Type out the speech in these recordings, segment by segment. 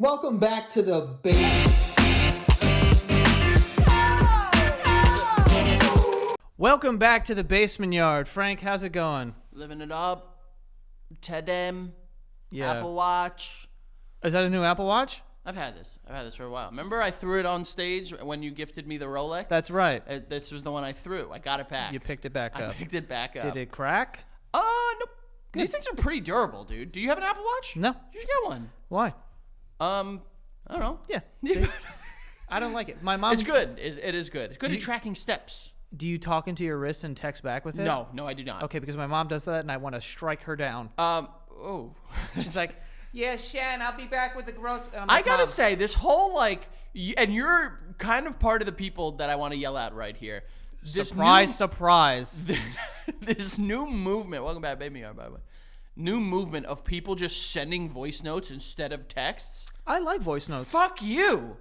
Welcome back to the basement. Welcome back to the basement yard. Frank, how's it going? Living it up. Tedem. Yeah. Apple Watch. Is that a new Apple Watch? I've had this for a while. Remember I threw it on stage when you gifted me the Rolex? That's right. This was the one I threw. I got it back. You picked it back up. I picked it back up. Did it crack? Nope. These things are pretty durable, dude. Do you have an Apple Watch? No. You should get one. Why? I don't know. Yeah. See? I don't like it. My mom. It's good. It is good. It's good at tracking steps. Do you talk into your wrist and text back with it? No, I do not. Okay, because my mom does that, and I want to strike her down. She's like, "Yeah, Shan, I'll be back with the gross." And I'm like, I gotta Mom. say, this whole and you're kind of part of the people that I want to yell at right here. Surprise. This new movement. Welcome back, baby. By the way, new movement of people just sending voice notes instead of texts. I like voice notes. Fuck you.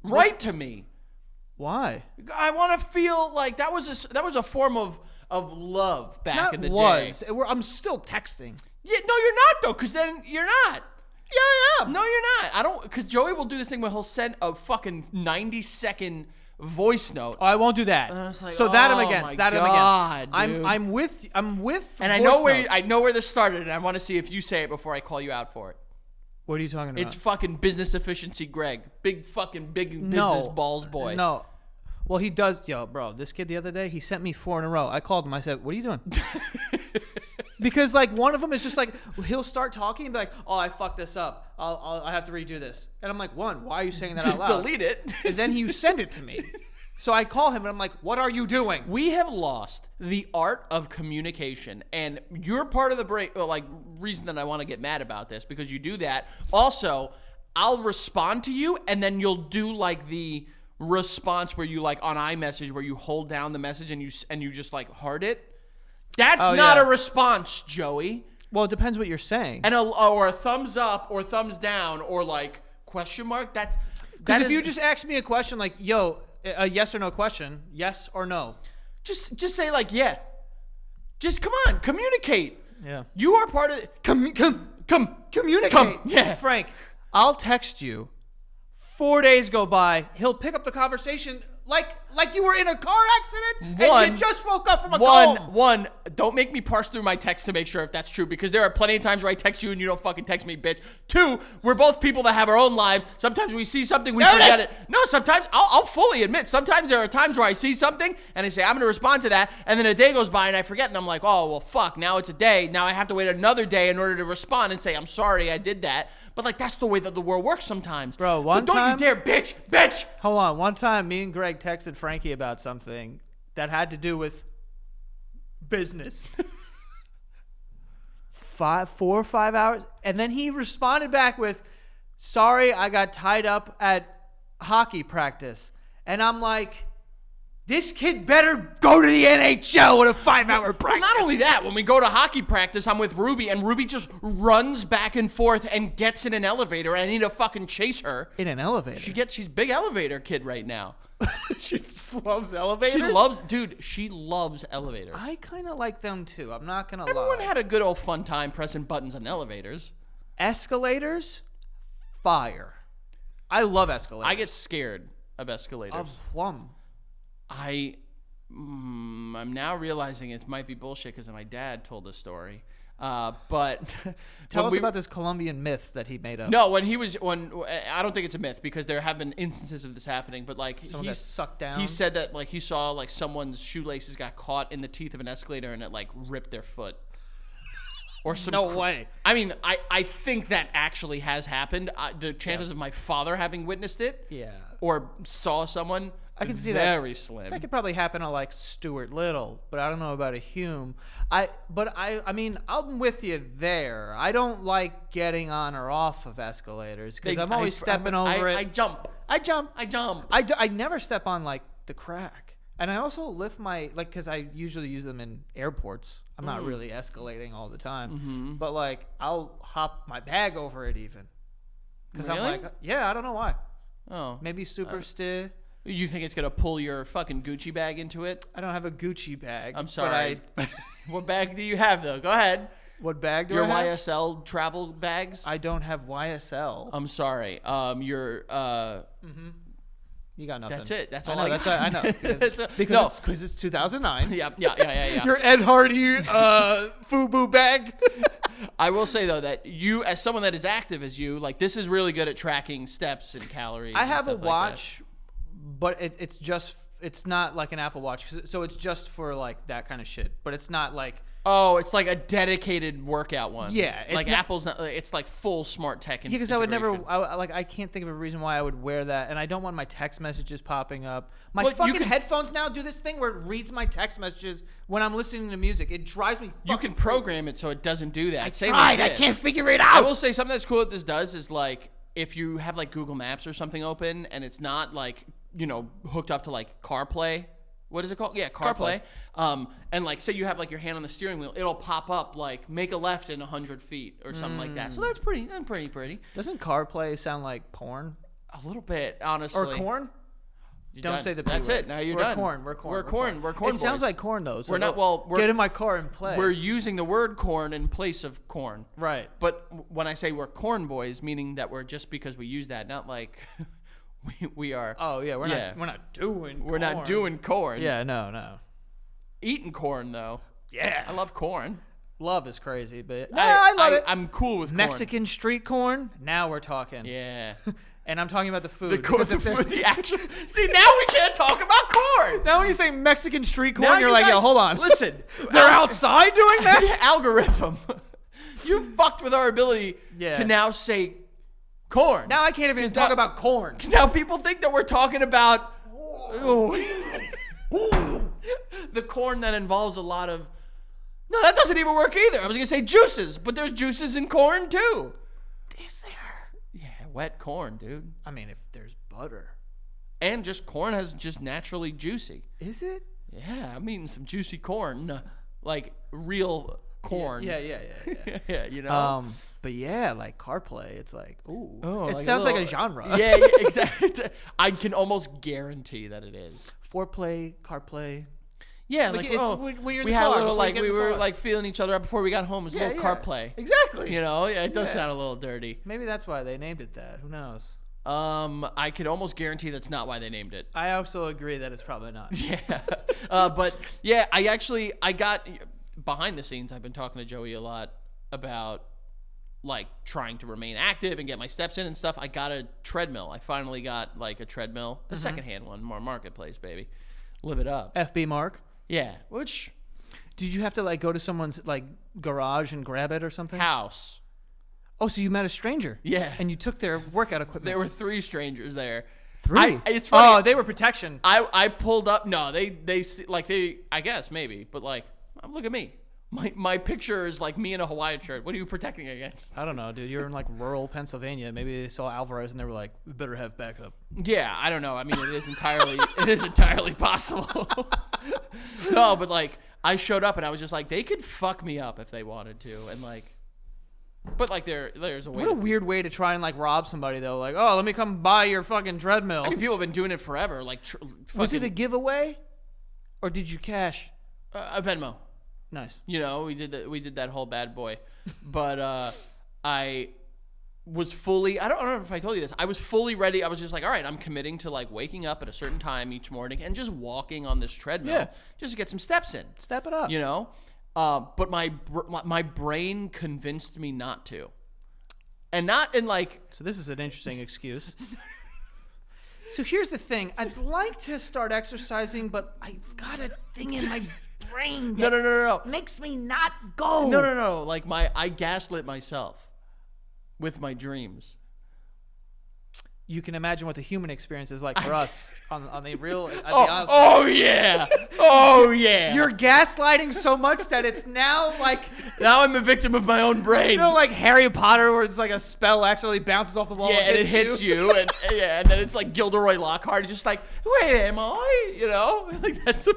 Write to me. Why? I want to feel like that was a form of love back in the day. I'm still texting. Yeah, no, you're not though, because then you're not. Yeah, I am. No, you're not. I don't, because Joey will do this thing where he'll send a fucking 90-second voice note. Oh, I won't do that. Like, so that I'm oh against. my That God, I'm dude. against. I'm with. And I know where this started, and I want to see if you say it before I call you out for it. What are you talking about? It's fucking business efficiency, Greg. Big business balls boy. No. Well, he does. Yo, bro, this kid the other day, he sent me 4 in a row. I called him. I said, "What are you doing?" Because like one of them is just like he'll start talking and be like, "Oh, I fucked this up. I have to redo this." And I'm like, "One, why are you saying that Just out loud?" delete it. And then you send it to me. So I call him and I'm like, "What are you doing?" We have lost the art of communication, and you're part of the reason that I want to get mad about this because you do that. Also, I'll respond to you, and then you'll do like the response where you like on iMessage where you hold down the message and you just like heart it. That's not a response, Joey. Well, it depends what you're saying. And or a thumbs up or thumbs down or like question mark. Because if you just ask me a question like, "Yo," a yes or no question, yes or no. just say like, yeah. Just come on, communicate. Yeah. You are part of it. Communicate. Yeah. Frank, I'll text you. 4 days go by. He'll pick up the conversation like you were in a car accident and you just woke up from a coma. One, don't make me parse through my text to make sure if that's true because there are plenty of times where I text you and you don't fucking text me, bitch. 2, we're both people that have our own lives. Sometimes we see something, we forget it. No, sometimes, I'll fully admit, sometimes there are times where I see something and I say, I'm going to respond to that, and then a day goes by and I forget, and I'm like, oh, well, fuck, now it's a day. Now I have to wait another day in order to respond and say, I'm sorry, I did that. But, like, that's the way that the world works sometimes. Bro, don't you dare, bitch! Hold on. One time, me and Greg texted Frankie about something that had to do with business. 4 or 5 hours. And then he responded back with, "Sorry, I got tied up at hockey practice." And I'm like, this kid better go to the NHL with a 5-hour practice. Well, not only that, when we go to hockey practice, I'm with Ruby, and Ruby just runs back and forth and gets in an elevator, and I need to fucking chase her. In an elevator? She's a big elevator kid right now. She just loves elevators? She loves elevators. I kind of like them too. I'm not going to lie. Everyone had a good old fun time pressing buttons on elevators. Escalators? Fire. I love escalators. I get scared of escalators. Of whom? I'm now realizing it might be bullshit because my dad told the story. But tell us about this Colombian myth that he made up. No, I don't think it's a myth because there have been instances of this happening. But like someone got sucked down. He said that like he saw like someone's shoelaces got caught in the teeth of an escalator and it like ripped their foot. Or some no way. I mean, I think that actually has happened. The chances of my father having witnessed it, or saw someone, I can see very slim. That could probably happen to like Stuart Little, but I don't know about a Hume. I mean, I'm with you there. I don't like getting on or off of escalators because I'm always stepping over it. I jump. I never step on like the crack. And I also lift my, like, because I usually use them in airports. I'm not really escalating all the time. Mm-hmm. But, like, I'll hop my bag over it even. Because I'm like, I don't know why. Oh. Maybe super stiff. You think it's going to pull your fucking Gucci bag into it? I don't have a Gucci bag. I'm sorry. What bag do you have, though? Go ahead. What bag do Your I have? YSL travel bags? I don't have YSL. I'm sorry. Your You got nothing. That's it. That's I all know. I That's got. I know. Because it's 2009. Yeah. Your Ed Hardy FUBU bag. I will say though that you, as someone that is active as you, like this is really good at tracking steps and calories. I and have a stuff like watch, but it's not like an Apple Watch, so it's just for like that kind of shit. But it's not like Oh, it's like a dedicated workout one. Yeah, it's like not- Apple's not. It's like full smart tech. yeah, because I would never integration. I can't think of a reason why I would wear that, and I don't want my text messages popping up. My Well, you fucking can- headphones now do this thing where it reads my text messages when I'm listening to music. It drives me. You fucking can program it so it doesn't do that. I Same tried. with I this. can't figure it I out. will say something that's cool that this does is like if you have like Google Maps or something open and it's not like hooked up to like CarPlay. What is it called? Yeah, CarPlay. And like say you have like your hand on the steering wheel, it'll pop up like make a left in 100 feet or something like that. So that's pretty. Doesn't CarPlay sound like porn A little bit, honestly. or corn? You're Don't done. say the B That's word. it. Now you're we're done. Corn. We're corn. We're corn. It sounds boys. like corn though. So We're not. Well, get in my car and play. we're using the word corn in place of corn. right. But when I say we're corn boys, meaning that we're just because we use that, not like we are. Oh yeah, we're Yeah. not doing. We're not doing corn. Yeah, no. Eating corn though. Yeah, I love corn. love is crazy, but I love it. I'm cool with Mexican street corn. Now we're talking. corn. Yeah. And I'm talking about the food. The corn. because if there's The actual. See, now we can't talk about corn. now when you say Mexican street corn, Now you're you like, guys- yo, hold on. Listen, They're outside doing that. The algorithm. You fucked with our ability Yeah. to now say corn. Now I can't even talk about corn. Now people think that we're talking about the corn that involves a lot of. No, that doesn't even work either. I was gonna say juices, but there's juices in corn too. Is there? Yeah, wet corn, dude. I mean, if there's butter, And just corn has just naturally juicy. is it? Yeah, I'm eating some juicy corn, like real corn. Yeah. Yeah, But yeah, like CarPlay, it's like, ooh, Oh, it like a sounds like a little- genre. Yeah, exactly. I can almost guarantee that it is. Foreplay, CarPlay. Yeah, Like, like, it's oh, when you're in we the had car, a little before you like get we in the were car. like feeling each other up before we got home. It was a little CarPlay. Exactly. Yeah, it does Yeah. sound a little dirty. Maybe that's why they named it that. Who knows? I could almost guarantee that's not why they named it. I also agree that it's probably not. Yeah, but yeah, I got behind the scenes. I've been talking to Joey a lot about like trying to remain active and get my steps in and stuff. I got a treadmill. I finally got like a treadmill, a secondhand one, more marketplace, baby. Live it up. FB Mark. Yeah, which Did you have to like go to someone's like garage and grab it or something? house? Oh, so you met a stranger? Yeah. And you took their workout equipment. There were 3 strangers there. three. It's funny. Oh, they were protection. I pulled up. No, they I guess maybe, but like look at me. My picture is like me in a Hawaiian shirt. What are you protecting against? I don't know, dude. You're in like rural Pennsylvania. Maybe they saw Alvarez and they were like, "We better have backup." Yeah, I don't know. I mean, it is entirely possible. No, but like I showed up and I was just like, they could fuck me up if they wanted to, and like, but like there's a way. What a weird way to try and like rob somebody though. Like, oh, let me come buy your fucking treadmill. I mean, people have been doing it forever. Like, Was it a fucking, giveaway, or did you cash? a Venmo? Nice. You know, we did that whole bad boy, but I was fully. I don't know if I told you this. I was fully ready. I was just like, all right, I'm committing to like waking up at a certain time each morning and just walking on this treadmill, Yeah. just to get some steps in. Step it up. You know, but my brain convinced me not to, and not in like. So this is an interesting excuse. So here's the thing. I'd like to start exercising, but I've got a thing in my brain that No. makes me not go. No. Like I gaslit myself with my dreams. You can imagine what the human experience is like for us on the real. Oh yeah. Oh yeah. You're gaslighting so much that it's now like, Now I'm a victim of my own brain. you know, like Harry Potter, where it's like a spell accidentally bounces off the wall. Yeah, and it hits you, and yeah, and then it's like Gilderoy Lockhart. He's just like, wait, am I? You know, like that's.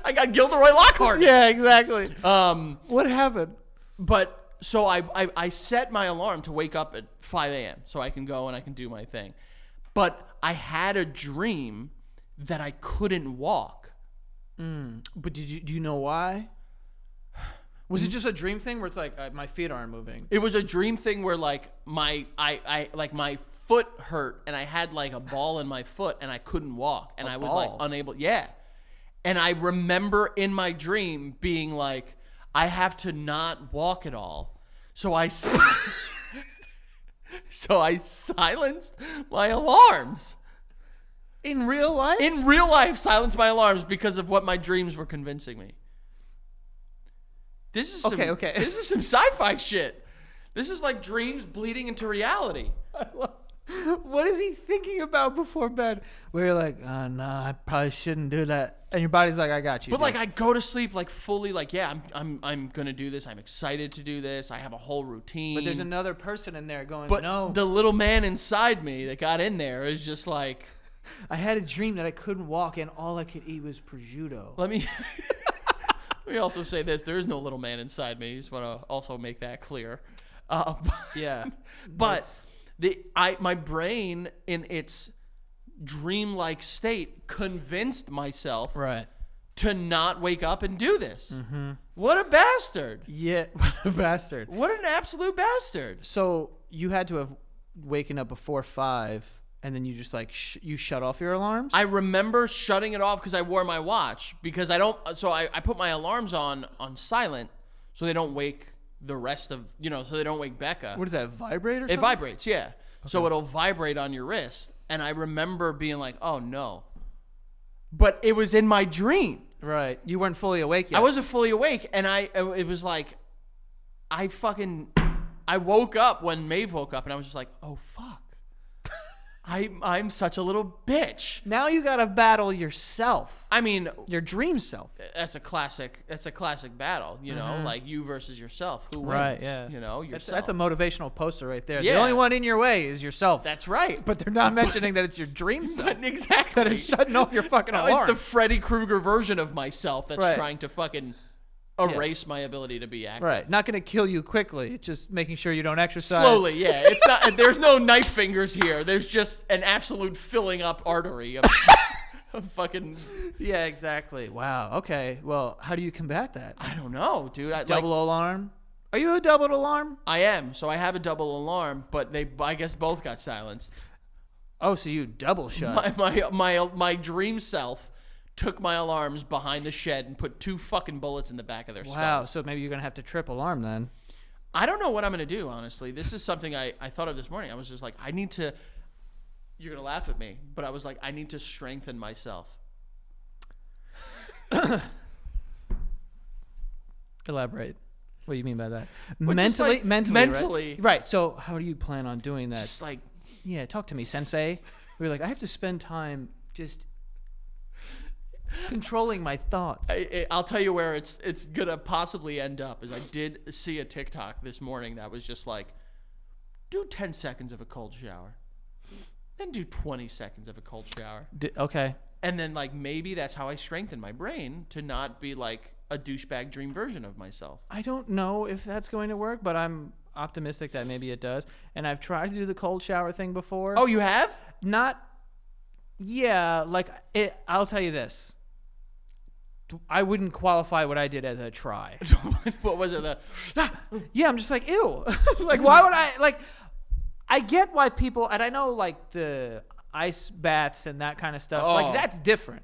I got Gilderoy Lockhart. Yeah, exactly. What happened? But so I set my alarm to wake up at 5 a.m. so I can go and I can do my thing. But I had a dream that I couldn't walk. But do you know why? Was it just a dream thing where it's like my feet aren't moving? It was a dream thing where like my foot hurt and I had like a ball in my foot and I couldn't walk and I was like unable. Yeah. And I remember in my dream being like, I have to not walk at all. So I silenced my alarms. In real life? In real life, silenced my alarms because of what my dreams were convincing me. This is some, okay. This is some sci-fi shit. This is like dreams bleeding into reality. What is he thinking about before bed? Where you're like, oh, no, I probably shouldn't do that. And your body's like, I got you. But like I go to sleep like fully like, yeah, I'm gonna do this. I'm excited to do this. I have a whole routine. But there's another person in there going, but no. The little man inside me that got in there is just like, I had a dream that I couldn't walk and all I could eat was prosciutto. Let me also say this. There is no little man inside me. Just want to also make that clear. Yeah. But my brain in its dreamlike state convinced myself to not wake up and do this. Mm-hmm. What a bastard. Yeah, what a bastard. What an absolute bastard. So you had to have waken up before 5 and then you just like you shut off your alarms? I remember shutting it off because I wore my watch because I don't. So I put my alarms on silent so they don't wake the rest of, so they don't wake Becca. What is that, vibrate or something? It vibrates, yeah. Okay. So it'll vibrate on your wrist. And I remember being like, oh no. But it was in my dream. Right. You weren't fully awake yet. I wasn't fully awake. And it was like, I woke up when Maeve woke up and I was just like, oh fuck. I'm such a little bitch. Now you gotta battle yourself. I mean, your dream self. That's a classic battle, like you versus yourself. Who wins? Right, yeah. Yourself. That's a motivational poster right there. Yeah. The only one in your way is yourself. That's right. But they're not mentioning that it's your dream self. Exactly. That is shutting off your fucking alarm. It's the Freddy Krueger version of myself that's right. trying to fucking erase my ability to be active. Right. Not going to kill you quickly. Just making sure you don't exercise. Slowly, yeah. It's not. There's no knife fingers here. There's just an absolute filling up artery of fucking. Yeah, exactly. Wow. Okay. Well, how do you combat that? I don't know, dude. Double alarm? Are you a double alarm? I am. So I have a double alarm, but I guess both got silenced. Oh, so you double shut. My dream self took my alarms behind the shed and put 2 fucking bullets in the back of their skulls. Wow, so maybe you're going to have to trip alarm then. I don't know what I'm going to do, honestly. This is something I thought of this morning. I was just like, I need to, you're going to laugh at me, but I was like, I need to strengthen myself. Elaborate. What do you mean by that? But mentally? Mentally. Right, so how do you plan on doing that? Just like, yeah, talk to me, sensei. We're like, I have to spend time just controlling my thoughts. I'll tell you where it's gonna possibly end up. Is I did see a TikTok this morning that was just like, do 10 seconds of a cold shower, then do 20 seconds of a cold shower. Okay. And then like maybe that's how I strengthen my brain to not be like a douchebag dream version of myself. I don't know if that's going to work, but I'm optimistic that maybe it does. And I've tried to do the cold shower thing before. Oh, you have? I'll tell you this. I wouldn't qualify what I did as a try. What was it? Yeah, I'm just like, ew. Like, why would I, like, I get why people, and I know, like, the ice baths and that kind of stuff, like, that's different.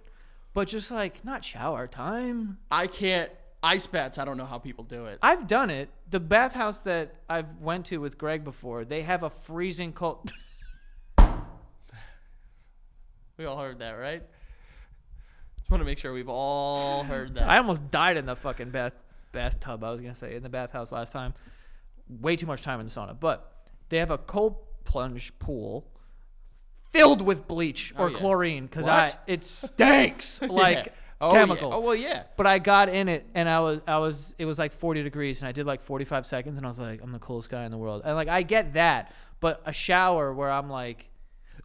But just, like, not shower time. I can't, ice baths, I don't know how people do it. I've done it. The bathhouse that I've went to with Greg before, they have a freezing cold. We all heard that, right? Just want to make sure we've all heard that. I almost died in the fucking bathtub, I was going to say, in the bathhouse last time. Way too much time in the sauna. But they have a cold plunge pool filled with bleach or chlorine because it stinks like chemicals. Yeah. Oh, well, yeah. But I got in it and it was like 40 degrees and I did like 45 seconds and I was like, I'm the coolest guy in the world. And like, I get that, but a shower where I'm like,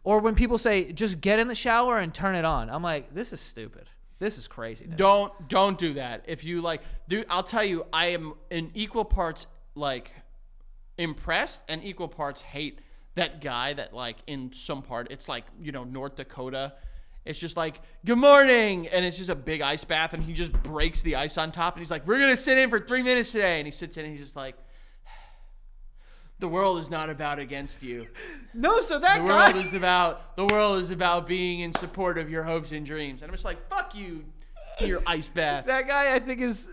or when people say, just get in the shower and turn it on. I'm like, this is stupid. This is craziness. Don't do that. If you like, dude, I'll tell you, I am in equal parts like impressed and equal parts hate that guy that like in some part, it's like, North Dakota It's just like, good morning. And it's just a big ice bath. And he just breaks the ice on top. And he's like, we're going to sit in for 3 minutes today. And he sits in and he's just like, the world is not about against you. No, so that The guy... world is about being in support of your hopes and dreams. And I'm just like, fuck you, your ice bath. That guy, I think, is...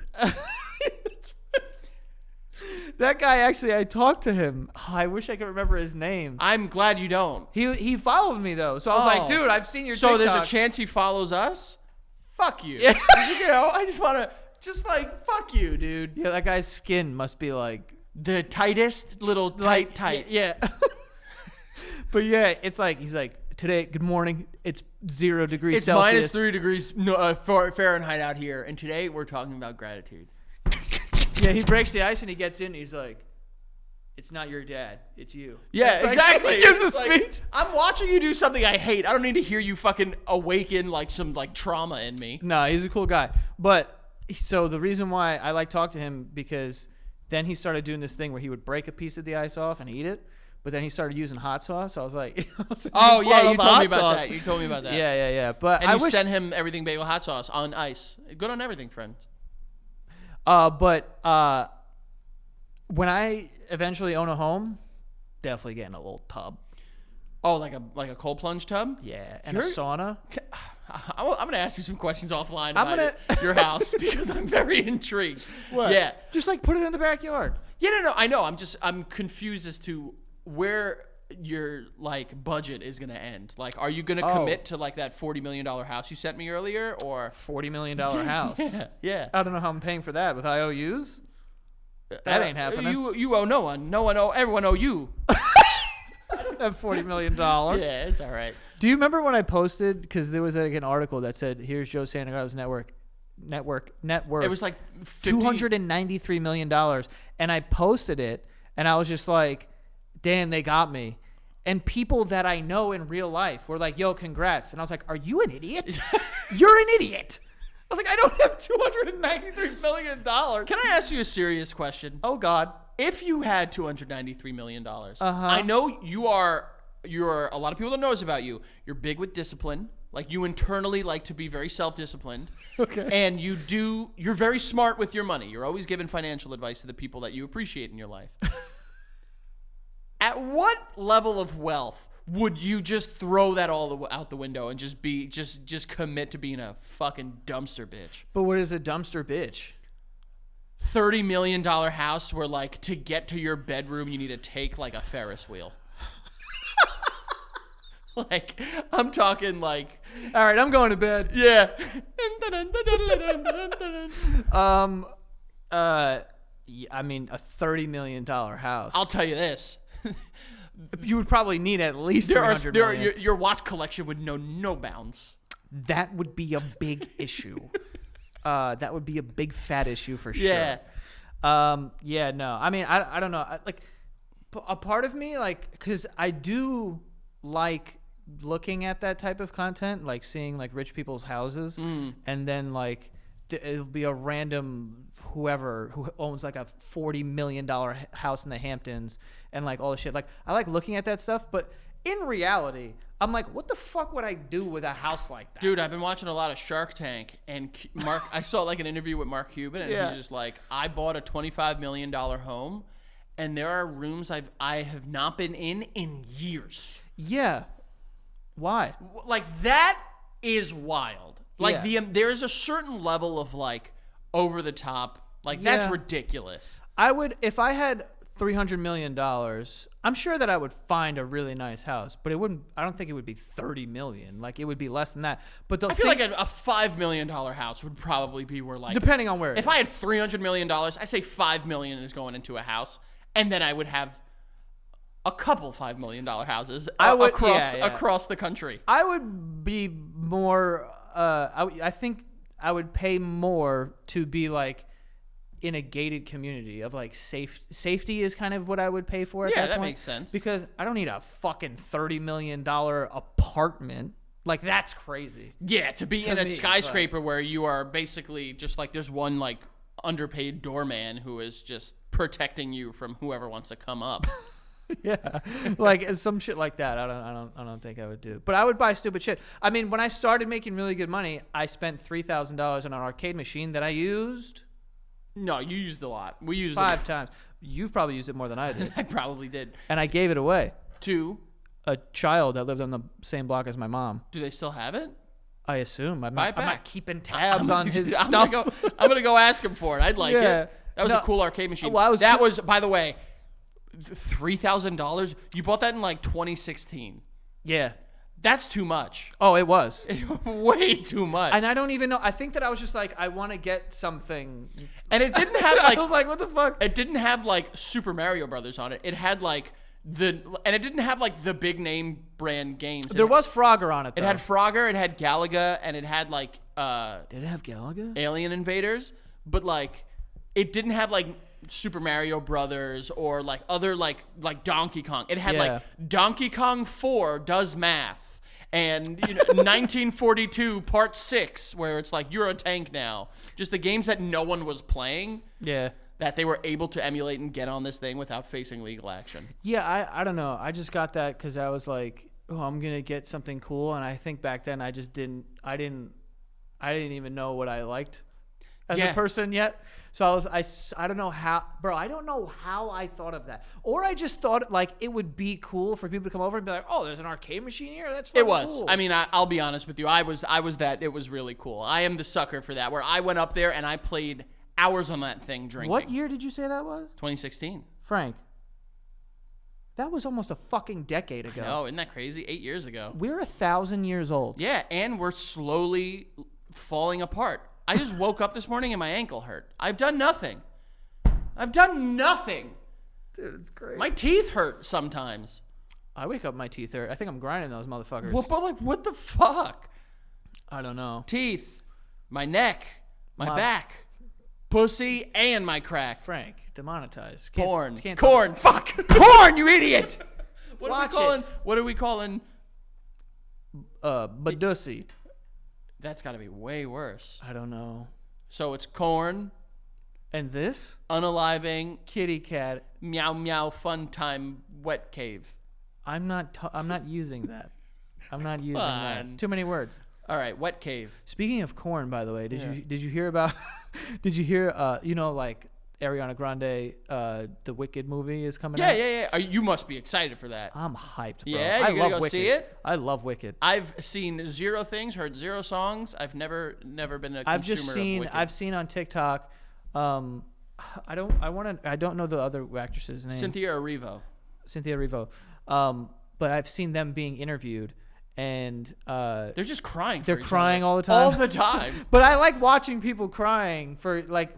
That guy, actually, I talked to him. Oh, I wish I could remember his name. I'm glad you don't. He followed me, though. So I was like, dude, I've seen your So TikToks. there's a chance he follows us? Fuck you. Yeah. You know, I just want to, just like, fuck you, dude. Yeah, that guy's skin must be like... The tightest little tight. Yeah. But yeah, it's like, he's like, today, good morning. It's 0 degrees It's Celsius. minus 3 degrees Fahrenheit out here. And today we're talking about gratitude. Yeah, he breaks the ice and he gets in and he's like, it's not your dad, it's you. Yeah, It's like- exactly. He gives a It's like, speech. I'm watching you do something I hate. I don't need to hear you fucking awaken like some like trauma in me. No, he's a cool guy. But so the reason why I like talk to him, because then he started doing this thing where he would break a piece of the ice off and eat it. But then he started using hot sauce. So I was like, Oh yeah, you told me hot about sauce. that. You told me about that. Yeah. But And I you wish, sent him everything bagel hot sauce on ice. Good on everything, friend. when I eventually own a home, definitely getting a little tub. Oh, like a cold plunge tub? Yeah, and You're- a sauna. I'm gonna ask you some questions offline I'm about your house because I'm very intrigued. What? Yeah. Just like put it in the backyard. Yeah, no, I know. I'm confused as to where your like budget is gonna end. Like, are you gonna commit to like that $40 million house you sent me earlier, or $40 million house. yeah? I don't know how I'm paying for that with IOUs. That ain't happening. You owe no one. No one owe. Everyone owe you. I don't have $40 million. Yeah, it's all right. Do you remember when I posted, because there was like an article that said, here's Joe Santagaro's net worth. It was like 50 $293 million. And I posted it, and I was just like, damn, they got me. And people that I know in real life were like, yo, congrats. And I was like, are you an idiot? You're an idiot. I was like, I don't have $293 million. Can I ask you a serious question? Oh, God. If you had $293 million, I know you're a lot of people that knows about you. You're big with discipline. Like, you internally like to be very self-disciplined. Okay. And you're very smart with your money. You're always giving financial advice to the people that you appreciate in your life. At what level of wealth would you just throw that all out the window and just commit to being a fucking dumpster bitch? But what is a dumpster bitch? $30 million house where, like, to get to your bedroom, you need to take, like, a Ferris wheel. Like, I'm talking, like... All right, I'm going to bed. Yeah. I mean, a $30 million house. I'll tell you this. You would probably need at least $300 million. Your watch collection would know no bounds. That would be a big issue. That would be a big fat issue for sure. Yeah. Yeah, no. I mean, I don't know. A part of me, like, because I do like looking at that type of content, like seeing like rich people's houses, and then like it'll be a random whoever who owns like a $40 million house in the Hamptons and like all the shit. Like, I like looking at that stuff, but in reality, I'm like, what the fuck would I do with a house like that? Dude, I've been watching a lot of Shark Tank, and I saw like an interview with Mark Cuban, and he's just like, I bought a $25 million home, and there are rooms I have not been in years. Yeah. Why? Like, that is wild. Like, Yeah. there is a certain level of like over the top. Like, that's Yeah. ridiculous. I would, if I had $300 million, I'm sure that I would find a really nice house, but I don't think it would be $30 million. Like, it would be less than that. But I feel like a $5 million house would probably be where, like, depending on where. if I had $300 million, I say $5 million is going into a house, and then I would have a couple $5 million houses across the country. I would be more. I think I would pay more to be like in a gated community of like safety is kind of what I would pay for at that point. Makes sense. Because I don't need a fucking $30 million apartment. Like, that's crazy. Yeah, to be in a me, skyscraper where you are basically just like there's one like underpaid doorman who is just protecting you from whoever wants to come up. Yeah, like some shit like that. I don't think I would do. But I would buy stupid shit. I mean, when I started making really good money, I spent $3,000 on an arcade machine that I used. No, you used a lot. We used 5 times. You've probably used it more than I did. I probably did. And I gave it away. To a child that lived on the same block as my mom. Do they still have it? I assume. I'm Buy it not back. keeping tabs on his I'm stuff. I'm gonna go ask him for it. I'd like Yeah. it. That was a cool arcade machine. Well, that was, by the way, $3,000. You bought that in like 2016. Yeah. That's too much. Oh, it was. Way too much. And I don't even know. I think that I was just like, I want to get something. And it didn't have like. I was like, what the fuck? It didn't have like Super Mario Brothers on it. It had like and it didn't have like the big name brand games. There was Frogger on it, though. It had Frogger, it had Galaga, and it had like Did it have Galaga? Alien Invaders, but like it didn't have like Super Mario Brothers or like other like Donkey Kong. It had like Donkey Kong 4 does math. And 1942 Part 6, where it's like you're a tank now. Just the games that no one was playing. Yeah. That they were able to emulate and get on this thing without facing legal action. Yeah, I don't know. I just got that because I was like, oh, I'm gonna get something cool, and I think back then I just didn't even know what I liked as a person yet. So I don't know how, bro. I don't know how I thought of that, or I just thought like it would be cool for people to come over and be like, oh, there's an arcade machine here. That's fucking it was. Cool. I mean, I'll be honest with you. I was that. It was really cool. I am the sucker for that. Where I went up there and I played hours on that thing drinking. What year did you say that was? 2016. Frank. That was almost a fucking decade ago. No, isn't that crazy? 8 years ago. We're 1,000 years old. Yeah, and we're slowly falling apart. I just woke up this morning and my ankle hurt. I've done nothing. Dude, it's great. My teeth hurt sometimes. I wake up, my teeth hurt. I think I'm grinding those motherfuckers. Well, but like, what the fuck? I don't know. Teeth, my neck, my back, pussy, and my crack. Frank, demonetized. Corn. Fuck. Corn, you idiot. Watch it. What are we calling? Badussy. That's got to be way worse. I don't know. So it's corn. And this? Unaliving. Kitty cat. Meow meow fun time wet cave. I'm not using that. I'm not using Fun. that. Too many words. All right, wet cave. Speaking of corn, by the way, did you hear about did you hear like Ariana Grande the Wicked movie is coming out? Yeah. You must be excited for that. I'm hyped, bro. Yeah, I you're love gonna go Wicked. see it? I love Wicked. I've seen 0 things, heard 0 songs. I've never been a consumer of Wicked. I've seen on TikTok I don't know the other actress's name. Cynthia Erivo. But I've seen them being interviewed and they're just crying. They're for each crying other. all the time. All the time. But I like watching people crying for like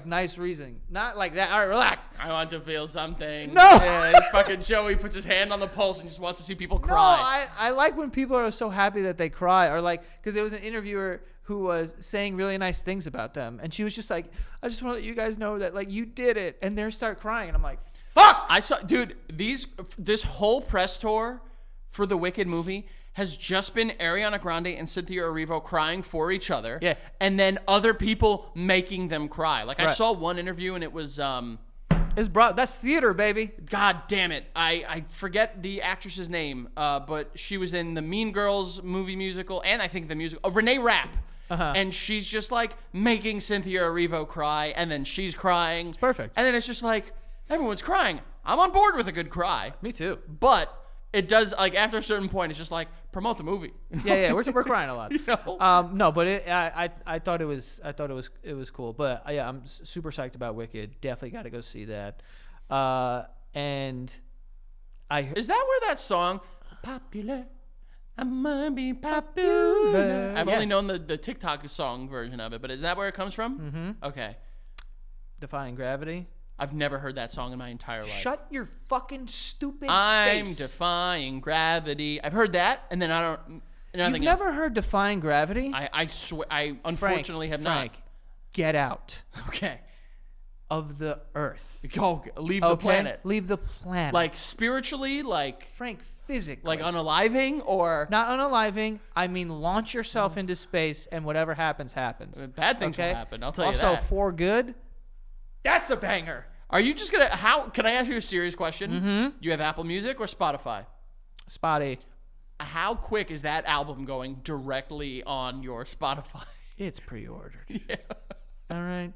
nice reason. Not like that. All right, relax. I want to feel something. No. Yeah, fucking Joey puts his hand on the pulse and just wants to see people cry. No, I like when people are so happy that they cry, or like, because there was an interviewer who was saying really nice things about them, and she was just like, I just want to let you guys know that like you did it, and they start crying, and I'm like, fuck. I saw, dude, this whole press tour for the Wicked movie has just been Ariana Grande and Cynthia Erivo crying for each other. Yeah. And then other people making them cry. Like, I Right. saw one interview and it was, That's theater, baby. God damn it. I forget the actress's name, but she was in the Mean Girls movie musical, and I think the musical, Renee Rapp. Uh-huh. And she's just like making Cynthia Erivo cry, and then she's crying. It's perfect. And then it's just like, everyone's crying. I'm on board with a good cry. Me too. But it does, like, after a certain point, it's just like, promote the movie. Yeah, we're crying a lot. You know? No, but I thought it was cool. But yeah, I'm super psyched about Wicked. Definitely got to go see that. And Is that where that song, Popular, I'm gonna be popular? I've only known the TikTok song version of it, but is that where it comes from? Mm-hmm. Okay. Defying Gravity. I've never heard that song in my entire life. Shut your fucking stupid I'm face. defying gravity. I've heard that, and then I don't. You've never heard Defying Gravity? I swear. I unfortunately have Frank, get out not. Okay. of the earth. Go leave the planet. Leave the planet. Like spiritually, like Frank, physically. like unaliving, or not unaliving. I mean, launch yourself into space, and whatever happens, happens. bad things will happen. I'll tell you Also, that. for good. That's a banger. Are you just gonna? How can I ask you a serious question? Mm-hmm. You have Apple Music or Spotify? Spotty. How quick is that album going directly on your Spotify? It's pre-ordered. Yeah. All right.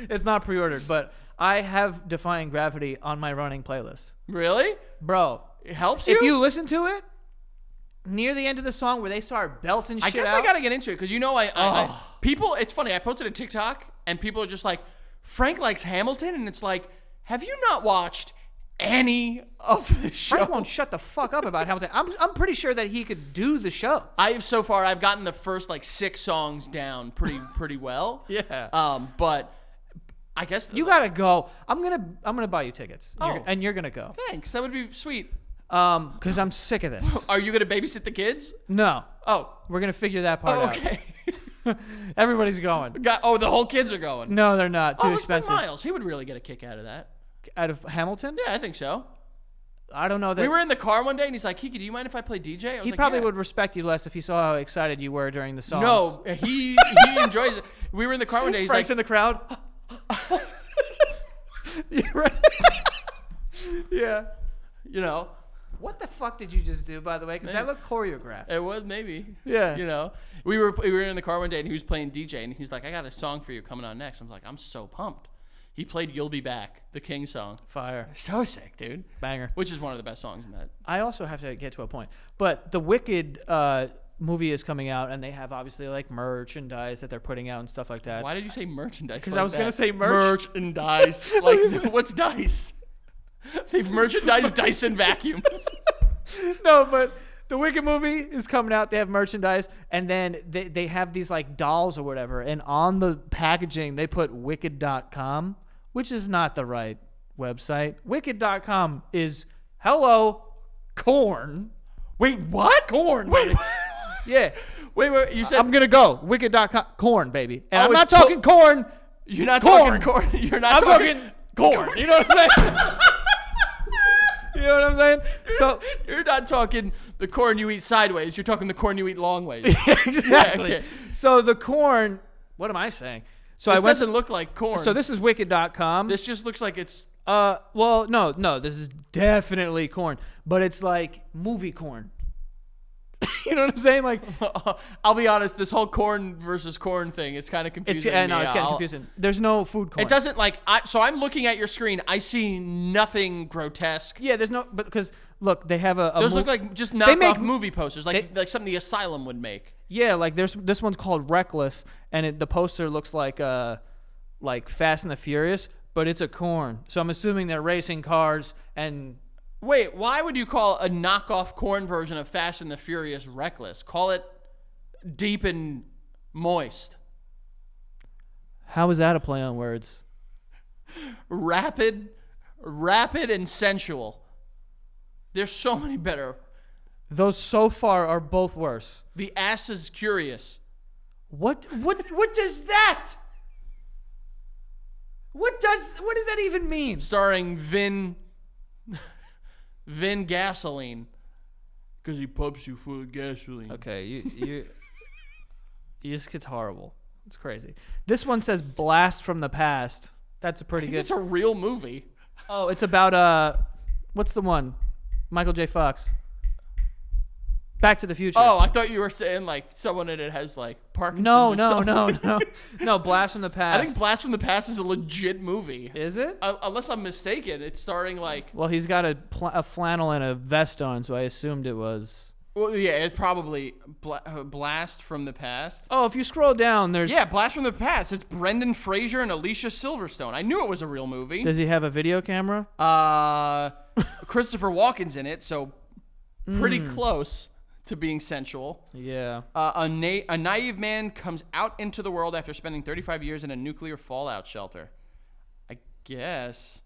It's not pre-ordered, but I have Defying Gravity on my running playlist. Really? Bro, It helps you? if you listen to it, near the end of the song where they start belting shit I guess out, I gotta get into it because people. It's funny. I posted a TikTok and people are just like, Frank likes Hamilton, and it's like, have you not watched any of the show? Frank won't shut the fuck up about Hamilton. I'm pretty sure that he could do the show. I've gotten the first like 6 songs down pretty well. Yeah. But I guess You gotta go. I'm gonna buy you tickets. Oh. And you're gonna go. Thanks. That would be sweet. Because I'm sick of this. Are you gonna babysit the kids? No. Oh. We're gonna figure that part out. Okay. Everybody's going. The whole kids are going. No, they're not. Too Let's bring expensive. Miles. He would really get a kick out of that. Out of Hamilton? Yeah, I think so. I don't know that. We were in the car one day, and he's like, Kiki, do you mind if I play DJ? I was He like, probably yeah. would respect you less if he saw how excited you were during the songs. No, he enjoys it. We were in the car one day. He's Frank's like, in the crowd. You're right. Yeah. you know, What the fuck did you just do, by the way? Because that looked choreographed. it was maybe. Yeah. You know, we were in the car one day, and he was playing DJ, and he's like, I got a song for you coming on next. I was like, I'm so pumped. He played "You'll Be Back," the King song. Fire. So sick, dude. Banger. Which is one of the best songs in that. I also have to get to a point. But the Wicked movie is coming out, and they have obviously like merchandise that they're putting out and stuff like that. Why did you say merchandise? Because like I was that? going to say merch. Merchandise. Like, what's dice? They've merchandised Dyson vacuums. No, but the Wicked movie is coming out. They have merchandise, and then they have these like dolls or whatever, and on the packaging they put wicked.com, which is not the right website. Wicked.com is hello corn. Wait, what? Corn. Wait, baby. Yeah. wait. You said I'm going to go. Wicked.com. Corn, baby. And I'm it's not talking corn. you're not corn. talking corn. You're not I'm talking corn. You know what I'm saying? You know what I'm saying? So You're not talking the corn you eat sideways. You're talking the corn you eat long ways. exactly. Yeah, okay. So the corn. What am I saying? So This I went. doesn't look like corn. So this is wicked.com. This just looks like it's. Well, no. This is definitely corn, but it's like movie corn. You know what I'm saying? Like, I'll be honest. This whole corn versus corn thing, it's kind of it's confusing. no, it's getting confusing. There's no food corn. It doesn't like. So I'm looking at your screen. I see nothing grotesque. Yeah, there's no. But because look, they have a. Those look like just knockoff make- movie posters, like something the Asylum would make. Yeah, like this one's called Reckless, and the poster looks like Fast and the Furious, but it's a corn. So I'm assuming they're racing cars and. Wait, why would you call a knockoff corn version of Fast and the Furious Reckless? Call it Deep and Moist. How is that a play on words? Rapid and sensual. There's so many better. Those so far are both worse. The Ass is Curious. What does that? What does that even mean? Starring Vin Gasoline. Because he pumps you full of gasoline. Okay, you just gets horrible. It's crazy. This one says Blast from the Past. That's a pretty good. It's a real movie. Oh, it's about what's the one? Michael J. Fox. Back to the Future. Oh, I thought you were saying like someone in it has like Parkinson's. no, or something. no. Blast from the Past. I think Blast from the Past is a legit movie. Is it? Unless I'm mistaken, it's starring like. Well, he's got a flannel and a vest on, so I assumed it was. Well, yeah, it's probably Blast from the Past. Oh, if you scroll down, there's. Yeah, Blast from the Past. It's Brendan Fraser and Alicia Silverstone. I knew it was a real movie. Does he have a video camera? Christopher Walken's in it, so pretty close to being sensual. Yeah. A naive man comes out into the world after spending 35 years in a nuclear fallout shelter. I guess.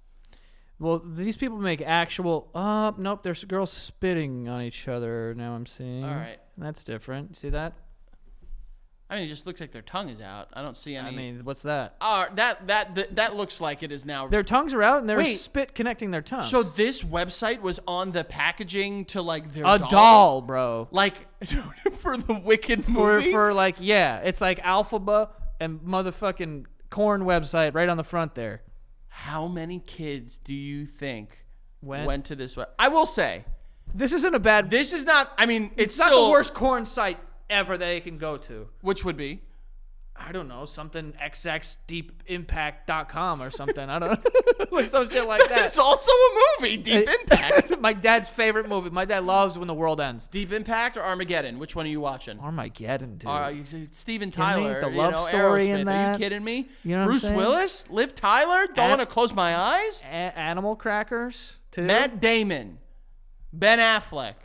Well, these people make actual. Nope. There's girls spitting on each other. Now I'm seeing. All right. That's different. See that? I mean, it just looks like their tongue is out. I don't see any. I mean, what's that? That looks like it is now. Their tongues are out, and there's Wait. spit connecting their tongues. So this website was on the packaging to like their a dolls? doll, bro. Like for the Wicked movie. For like, yeah, it's like Alphaba and motherfucking corn website right on the front there. How many kids do you think Went? went to this? I will say, This isn't a bad. this is not. I mean, it's still, not the worst corn site ever they can go to. Which would be? I don't know, something xxdeepimpact.com or something. I don't know. Like some shit like that. It's also a movie, Deep Impact. My dad's favorite movie. My dad loves When the World Ends. Deep Impact or Armageddon? Which one are you watching? Armageddon, dude. Steven Kidding me? Tyler. The love story in Aerosmith. Are that. you kidding me? You know what I'm Bruce saying? Willis? Liv Tyler? Don't want to close my eyes? Animal Crackers, too. Matt Damon. Ben Affleck.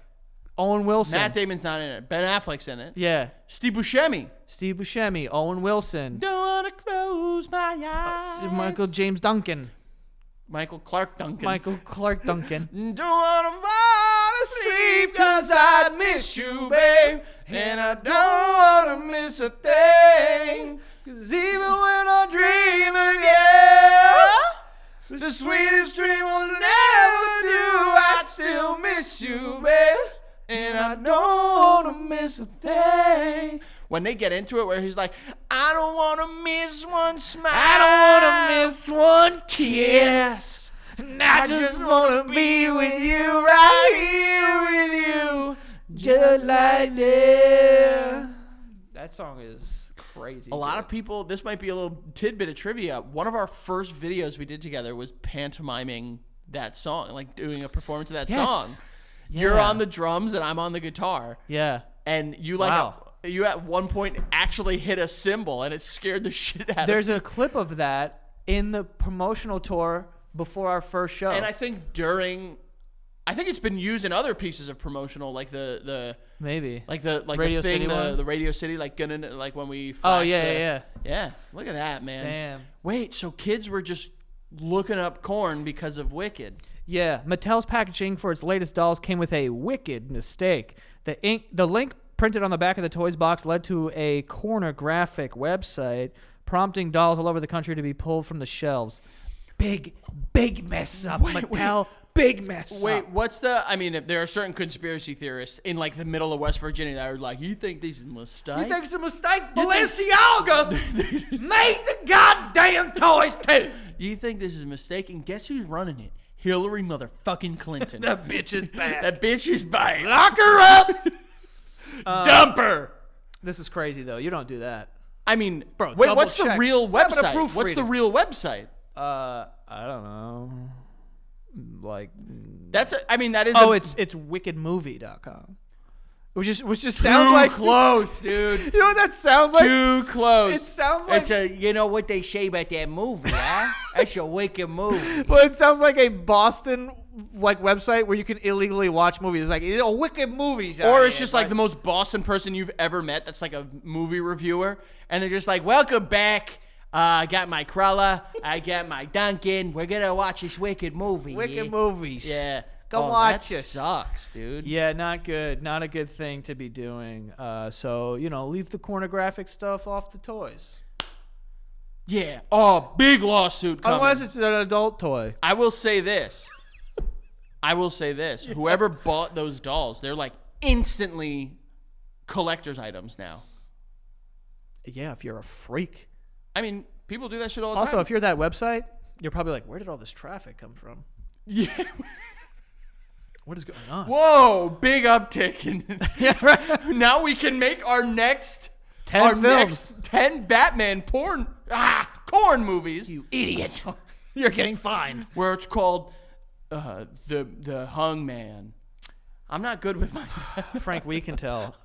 Owen Wilson. Matt Damon's not in it. Ben Affleck's in it. Yeah. Steve Buscemi. Steve Buscemi. Owen Wilson. Don't want to close my eyes. Michael James Duncan. Michael Clark Duncan. Michael Clark Duncan. Don't want to fall asleep because I miss you, babe. And I don't want to miss a thing. Because even when I dream of you, the sweetest dream will never do. I still miss you, babe. And I don't want to miss a thing. When they get into it where he's like, I don't want to miss one smile. I don't want to miss one kiss. And I just want to be with you, right here with you. Just like that. That song is crazy. A lot of people, this might be a little tidbit of trivia. One of our first videos we did together was pantomiming that song, like doing a performance of that song. Yeah. You're on the drums and I'm on the guitar. Yeah. And you Wow. you at one point actually hit a cymbal and it scared the shit out of me. There's a clip of that in the promotional tour before our first show. And I think it's been used in other pieces of promotional, like the maybe Radio Radio City one? the Radio City, like when we Oh flashed yeah. Look at that, man. Damn. Wait, so kids were just looking up corn because of Wicked. Yeah, Mattel's packaging for its latest dolls came with a wicked mistake. The link printed on the back of the toys box led to a pornographic website, prompting dolls all over the country to be pulled from the shelves. Big mess up, Mattel. Big mess up. What's if there are certain conspiracy theorists in like the middle of West Virginia that are like, you think this is a mistake? You think it's a mistake? Balenciaga made the goddamn toys too. You think this is a mistake? And guess who's running it? Hillary motherfucking Clinton. That bitch is bad. That bitch is bad. Lock her up. Dump her. This is crazy though. You don't do that. I mean, Bro, wait, double what's the check. real How about a website? What's the proofreading? real website? I don't know. Like That is. it's wickedmovie.com. Which just sounds like close, dude. You know what that sounds like? Too close. It sounds like you know what they say about that movie, huh? That's a wicked movie. well, it sounds like a Boston website where you can illegally watch movies. It's like wicked movies. Or it's just like the most Boston person you've ever met that's like a movie reviewer. And they're just like, welcome back. I got my Crulla. I got my Duncan. We're going to watch this wicked movie. wicked movies. Yeah. Go watch that it. Sucks, dude. Yeah, not good. Not a good thing to be doing. So, leave the pornographic stuff off the toys. Yeah. Oh, big lawsuit coming. Unless it's an adult toy. I will say this. Whoever bought those dolls, they're like instantly collector's items now. Yeah, if you're a freak. I mean, people do that shit all the time. Also, if you're that website, you're probably like, where did all this traffic come from? Yeah. What is going on? Whoa, big uptick. Yeah, right. Now we can make our next 10 films. next 10 Batman corn movies. You idiot. You're getting fined. Where it's called the Hung Man. I'm not good with my Frank, we can tell.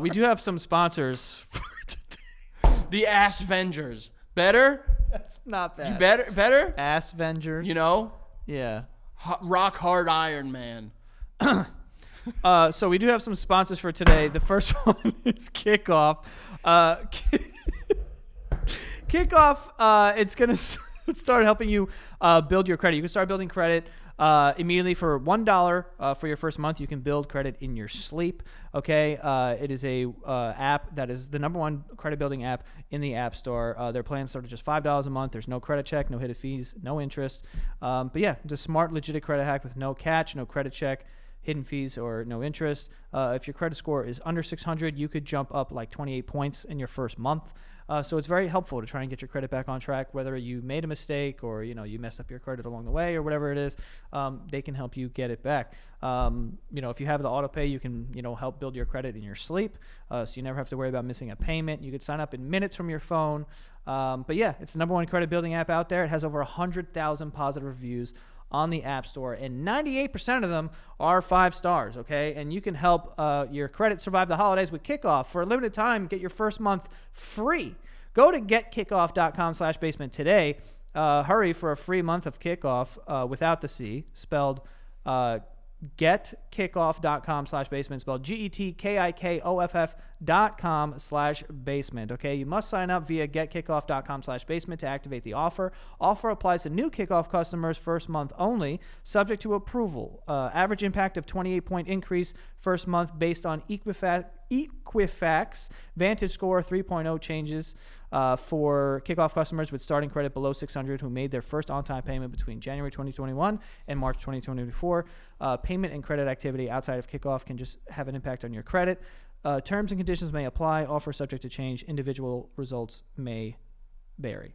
We do have some sponsors for today. The Ass Vengers. Better? That's not bad. You better? Ass Vengers. Yeah. Rock Hard Iron Man. So we do have some sponsors for today. The first one is Kickoff. Kickoff, it's going to start helping you build your credit. You can start building credit immediately for $1 for your first month. You can build credit in your sleep. Okay, it is a app that is the #1 credit building app in the App Store. Their plans start at just $5 a month. There's no credit check, no hidden fees, no interest. But yeah, it's a smart, legit credit hack with no catch, no credit check, hidden fees, or no interest. If your credit score is under 600, you could jump up like 28 points in your first month. So it's very helpful to try and get your credit back on track, whether you made a mistake or, you messed up your credit along the way or whatever it is. They can help you get it back. If you have the auto pay, you can, help build your credit in your sleep. So you never have to worry about missing a payment. You could sign up in minutes from your phone. But yeah, it's the number one credit building app out there. It has over 100,000 positive reviews on the App Store, and 98% of them are 5 stars, okay? And you can help your credit survive the holidays with Kickoff. For a limited time, get your first month free. Go to getkickoff.com/basement today. Hurry for a free month of Kickoff without the C, spelled getkickoff.com/basement, spelled getkickoff.com/basement. Okay, you must sign up via getkickoff.com/basement to activate the offer. Offer applies to new Kickoff customers first month only, subject to approval. Average impact of 28-point increase first month based on Equifax Vantage Score 3.0 changes for Kickoff customers with starting credit below 600 who made their first on-time payment between January 2021 and March 2024. Payment and credit activity outside of Kickoff can just have an impact on your credit. Terms and conditions may apply. Offer subject to change. Individual results may vary.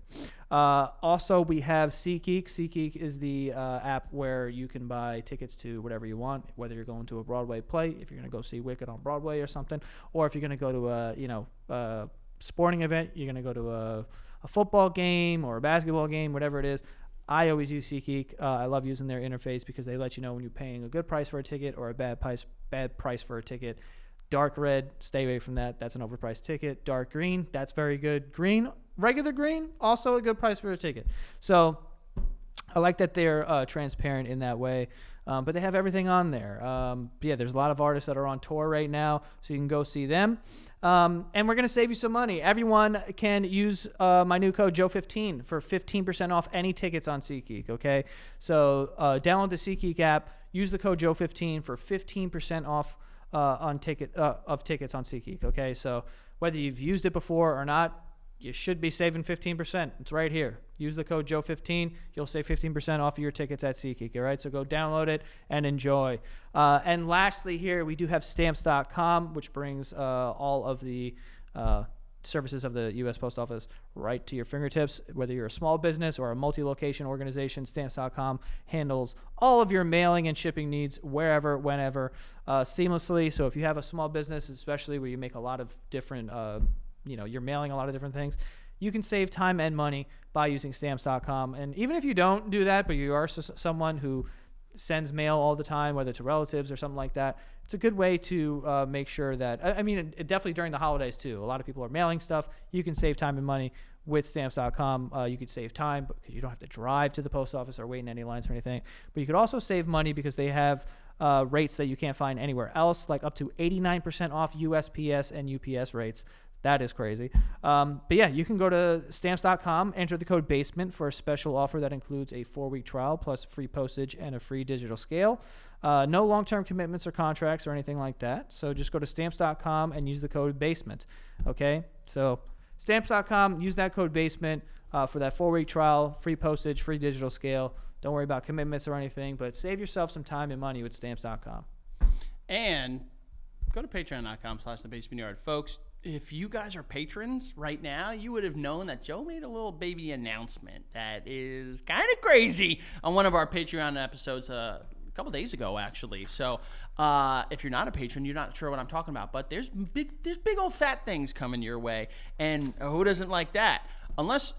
Also, we have SeatGeek. SeatGeek is the app where you can buy tickets to whatever you want, whether you're going to a Broadway play, if you're going to go see Wicked on Broadway or something, or if you're going to go to a sporting event, you're going to go to a football game or a basketball game, whatever it is. I always use SeatGeek. I love using their interface because they let you know when you're paying a good price for a ticket or a bad price for a ticket. Dark red, stay away from that. That's an overpriced ticket. Dark green, that's very good. Green, regular green, also a good price for a ticket. So I like that they're transparent in that way. But they have everything on there. There's a lot of artists that are on tour right now, so you can go see them. And we're going to save you some money. Everyone can use my new code JOE15 for 15% off any tickets on SeatGeek, okay? So download the SeatGeek app, use the code JOE15 for 15% off tickets on SeatGeek, okay? So whether you've used it before or not, you should be saving 15%. It's right here. Use the code JOE15. You'll save 15% off of your tickets at SeatGeek, all right? So go download it and enjoy. And lastly here, we do have Stamps.com, which brings all of the services of the U.S. Post Office right to your fingertips. Whether you're a small business or a multi-location organization, Stamps.com handles all of your mailing and shipping needs wherever, whenever, seamlessly. So if you have a small business, especially where you make a lot of different you're mailing a lot of different things, you can save time and money by using Stamps.com. And even if you don't do that, but you are someone who sends mail all the time, whether to relatives or something like that, it's a good way to make sure that, definitely during the holidays too. A lot of people are mailing stuff. You can save time and money with Stamps.com. You could save time because you don't have to drive to the post office or wait in any lines or anything. But you could also save money because they have rates that you can't find anywhere else, like up to 89% off USPS and UPS rates. That is crazy. You can go to Stamps.com, enter the code BASEMENT for a special offer that includes a 4-week trial plus free postage and a free digital scale. No long-term commitments or contracts or anything like that. So just go to Stamps.com and use the code BASEMENT. Okay? So Stamps.com, use that code BASEMENT for that 4-week trial, free postage, free digital scale. Don't worry about commitments or anything, but save yourself some time and money with Stamps.com. And go to patreon.com/thebasementyard. Folks, if you guys are patrons right now, you would have known that Joe made a little baby announcement that is kind of crazy on one of our Patreon episodes a couple days ago, actually. So if you're not a patron, you're not sure what I'm talking about, but there's big old fat things coming your way, and who doesn't like that? Unless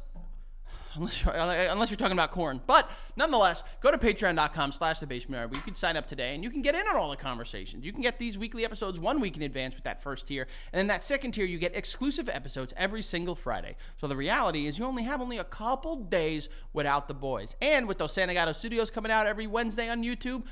you're talking about corn. But nonetheless, go to patreon.com/thebasementyard where you can sign up today and you can get in on all the conversations. You can get these weekly episodes 1 week in advance with that first tier. And then that second tier, you get exclusive episodes every single Friday. So the reality is you only have a couple days without the boys. And with those Santa Gato Studios coming out every Wednesday on YouTube,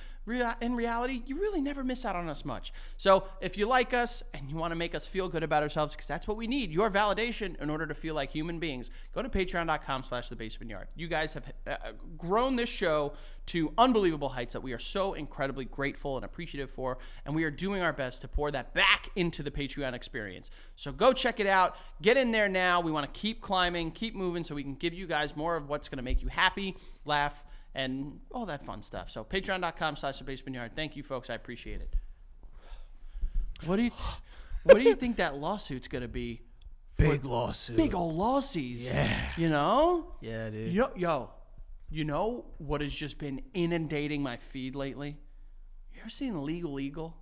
in reality, you really never miss out on us much. So if you like us and you want to make us feel good about ourselves, because that's what we need, your validation in order to feel like human beings, go to patreon.com/thebasementyard. You guys have grown this show to unbelievable heights that we are so incredibly grateful and appreciative for, and we are doing our best to pour that back into the Patreon experience. So go check it out. Get in there now. We want to keep climbing, keep moving, so we can give you guys more of what's going to make you happy, laugh, and all that fun stuff. So patreon.com/thebasementyard. Thank you, folks. I appreciate it. What do you think that lawsuit's going to be Big lawsuit. Big old lawsuits. Yeah. You know? Yeah, dude. You know what has just been inundating my feed lately? You ever seen Legal Eagle?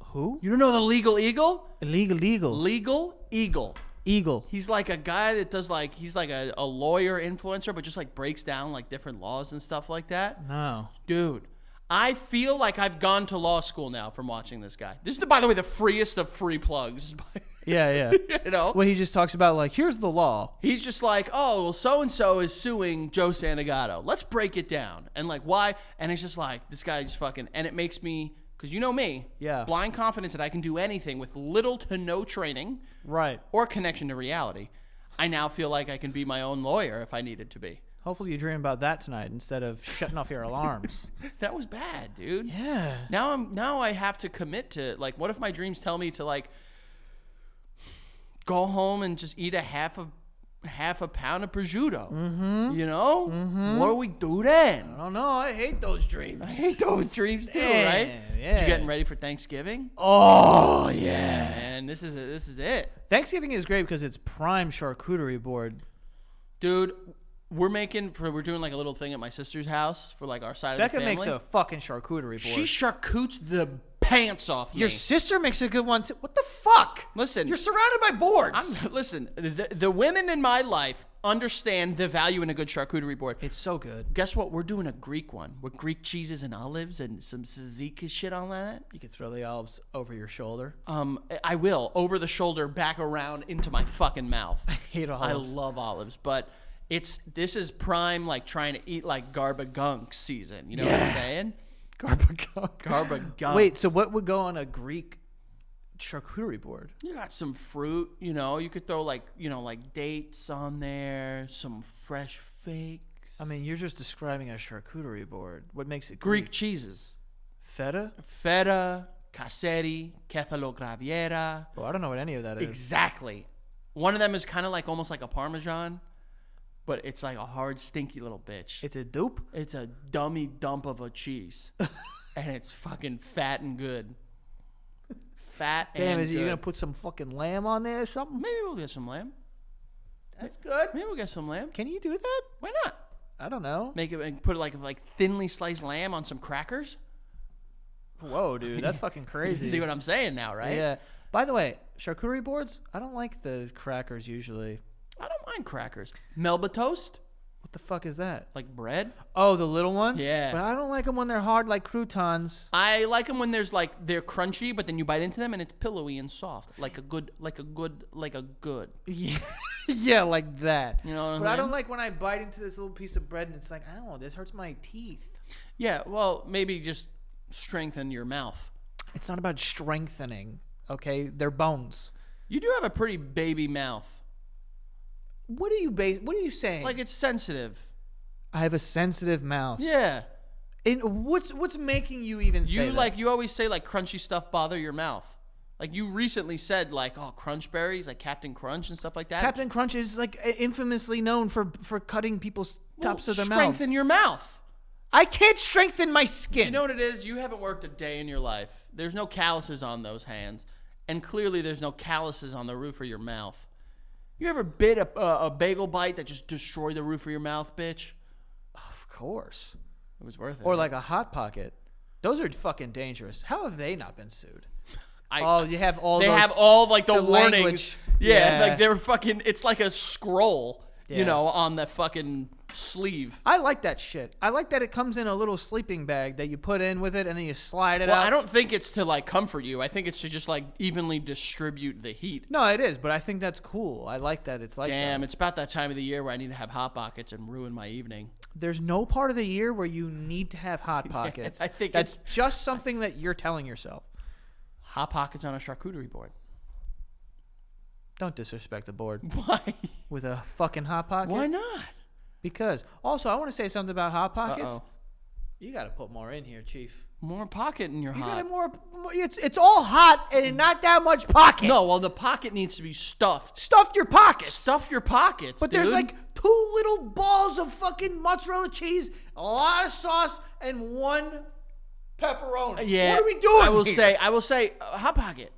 Who? You don't know the Legal Eagle? Legal Eagle. Eagle. He's like a guy that does like, he's like a lawyer influencer, but just like breaks down like different laws and stuff like that. No. Dude, I feel like I've gone to law school now from watching this guy. This is, by the way, the freest of free plugs. Yeah. You know? Well, he just talks about like, here's the law. He's just like, oh, well, so-and-so is suing Joe Santagato. Let's break it down. And like, why? And it's just like, this guy just fucking, and it makes me, because you know me. Yeah. Blind confidence that I can do anything with little to no training. Right. Or connection to reality. I now feel like I can be my own lawyer if I needed to be. Hopefully you dream about that tonight instead of shutting off your alarms. That was bad, dude. Yeah. Now I have to commit to, like, what if my dreams tell me to like go home and just eat a half a pound of prosciutto? Mm-hmm. You know? Mm-hmm. What do we do then? I don't know. I hate those dreams. I hate those dreams too, right? Yeah. You getting ready for Thanksgiving? Oh, yeah. Man, this is it. Thanksgiving is great because it's prime charcuterie board. Dude, we're doing like a little thing at my sister's house for like our side Becca of the family. makes a fucking charcuterie board. She charcutes the pants off me. Your sister makes a good one too. What the fuck? Listen. You're surrounded by boards. Listen, the women in my life understand the value in a good charcuterie board. It's so good. Guess what? We're doing a Greek one with Greek cheeses and olives and some tzatziki shit on that. You could throw the olives over your shoulder. I will. Over the shoulder, back around into my fucking mouth. I hate olives. I love olives, but this is prime like trying to eat like garbagunk season. You know what I'm saying? Garbagunk. Wait, so what would go on a Greek charcuterie board? You got some fruit, you know. You could throw like dates on there, some fresh fakes. I mean, you're just describing a charcuterie board. What makes it Greek cheeses? Feta, caseri, kefalograviera. Oh, I don't know what any of that is. Exactly. One of them is kind of like almost like a Parmesan, but it's like a hard, stinky little bitch. It's a dupe? It's a dummy dump of a cheese. And it's fucking fat and good. Damn, is you going to put some fucking lamb on there or something? Maybe we'll get some lamb. That's good. Maybe we'll get some lamb. Can you do that? Why not? I don't know. Make it and put like thinly sliced lamb on some crackers. Whoa, dude, that's fucking crazy. You see what I'm saying now, right? Yeah. By the way, charcuterie boards, I don't like the crackers usually. I don't mind crackers. Melba toast? What the fuck is that? Like bread? Oh, the little ones? Yeah. But I don't like them when they're hard like croutons. I like them when they're crunchy, but then you bite into them and it's pillowy and soft, like a good. Yeah, yeah, like that. You know what I But I mean? don't like when I bite into this little piece of bread and it's like, I don't know, this hurts my teeth. Yeah, well, maybe just strengthen your mouth. It's not about strengthening, okay? They're bones. You do have a pretty baby mouth. What are you saying? Like it's sensitive. I have a sensitive mouth. Yeah. And what's making you even say that? You always say like crunchy stuff bother your mouth. Like you recently said like, oh, crunch berries, like Captain Crunch and stuff like that. Captain Crunch is like infamously known for cutting people's tops of their mouths. Strengthen your mouth. I can't strengthen my skin. You know what it is? You haven't worked a day in your life. There's no calluses on those hands. And clearly there's no calluses on the roof of your mouth. You ever bit a bagel bite that just destroyed the roof of your mouth, bitch? Of course. It was worth it. Or like a Hot Pocket. Those are fucking dangerous. How have they not been sued? They have all like the warnings. Language. Yeah, Yeah. like they're fucking, it's like a scroll, Yeah. you know, on the fucking sleeve. I like that shit. I like that it comes in a little sleeping bag that you put in with it and then you slide it Well, out. I don't think it's to like comfort you. I think it's to just like evenly distribute the heat. No, it is, but I think that's cool. I like that it's like Damn, that. it's about that time of the year where I need to have Hot Pockets and ruin my evening. There's no part of the year where you need to have Hot Pockets. I think that's just something that you're telling yourself. Hot Pockets on a charcuterie board. Don't disrespect the board Why? with a fucking Hot Pocket. Why not? Because also I want to say something about Hot Pockets. Uh-oh. You got to put more in here, Chief. More pocket in your You hot. got more. It's all hot and not that much pocket. No, well, the pocket needs to be stuffed. Stuff your pockets. Stuff your pockets, But dude. there's like 2 little balls of fucking mozzarella cheese, a lot of sauce, and 1 pepperoni. Yeah. What are we doing I will here? say, Hot Pocket,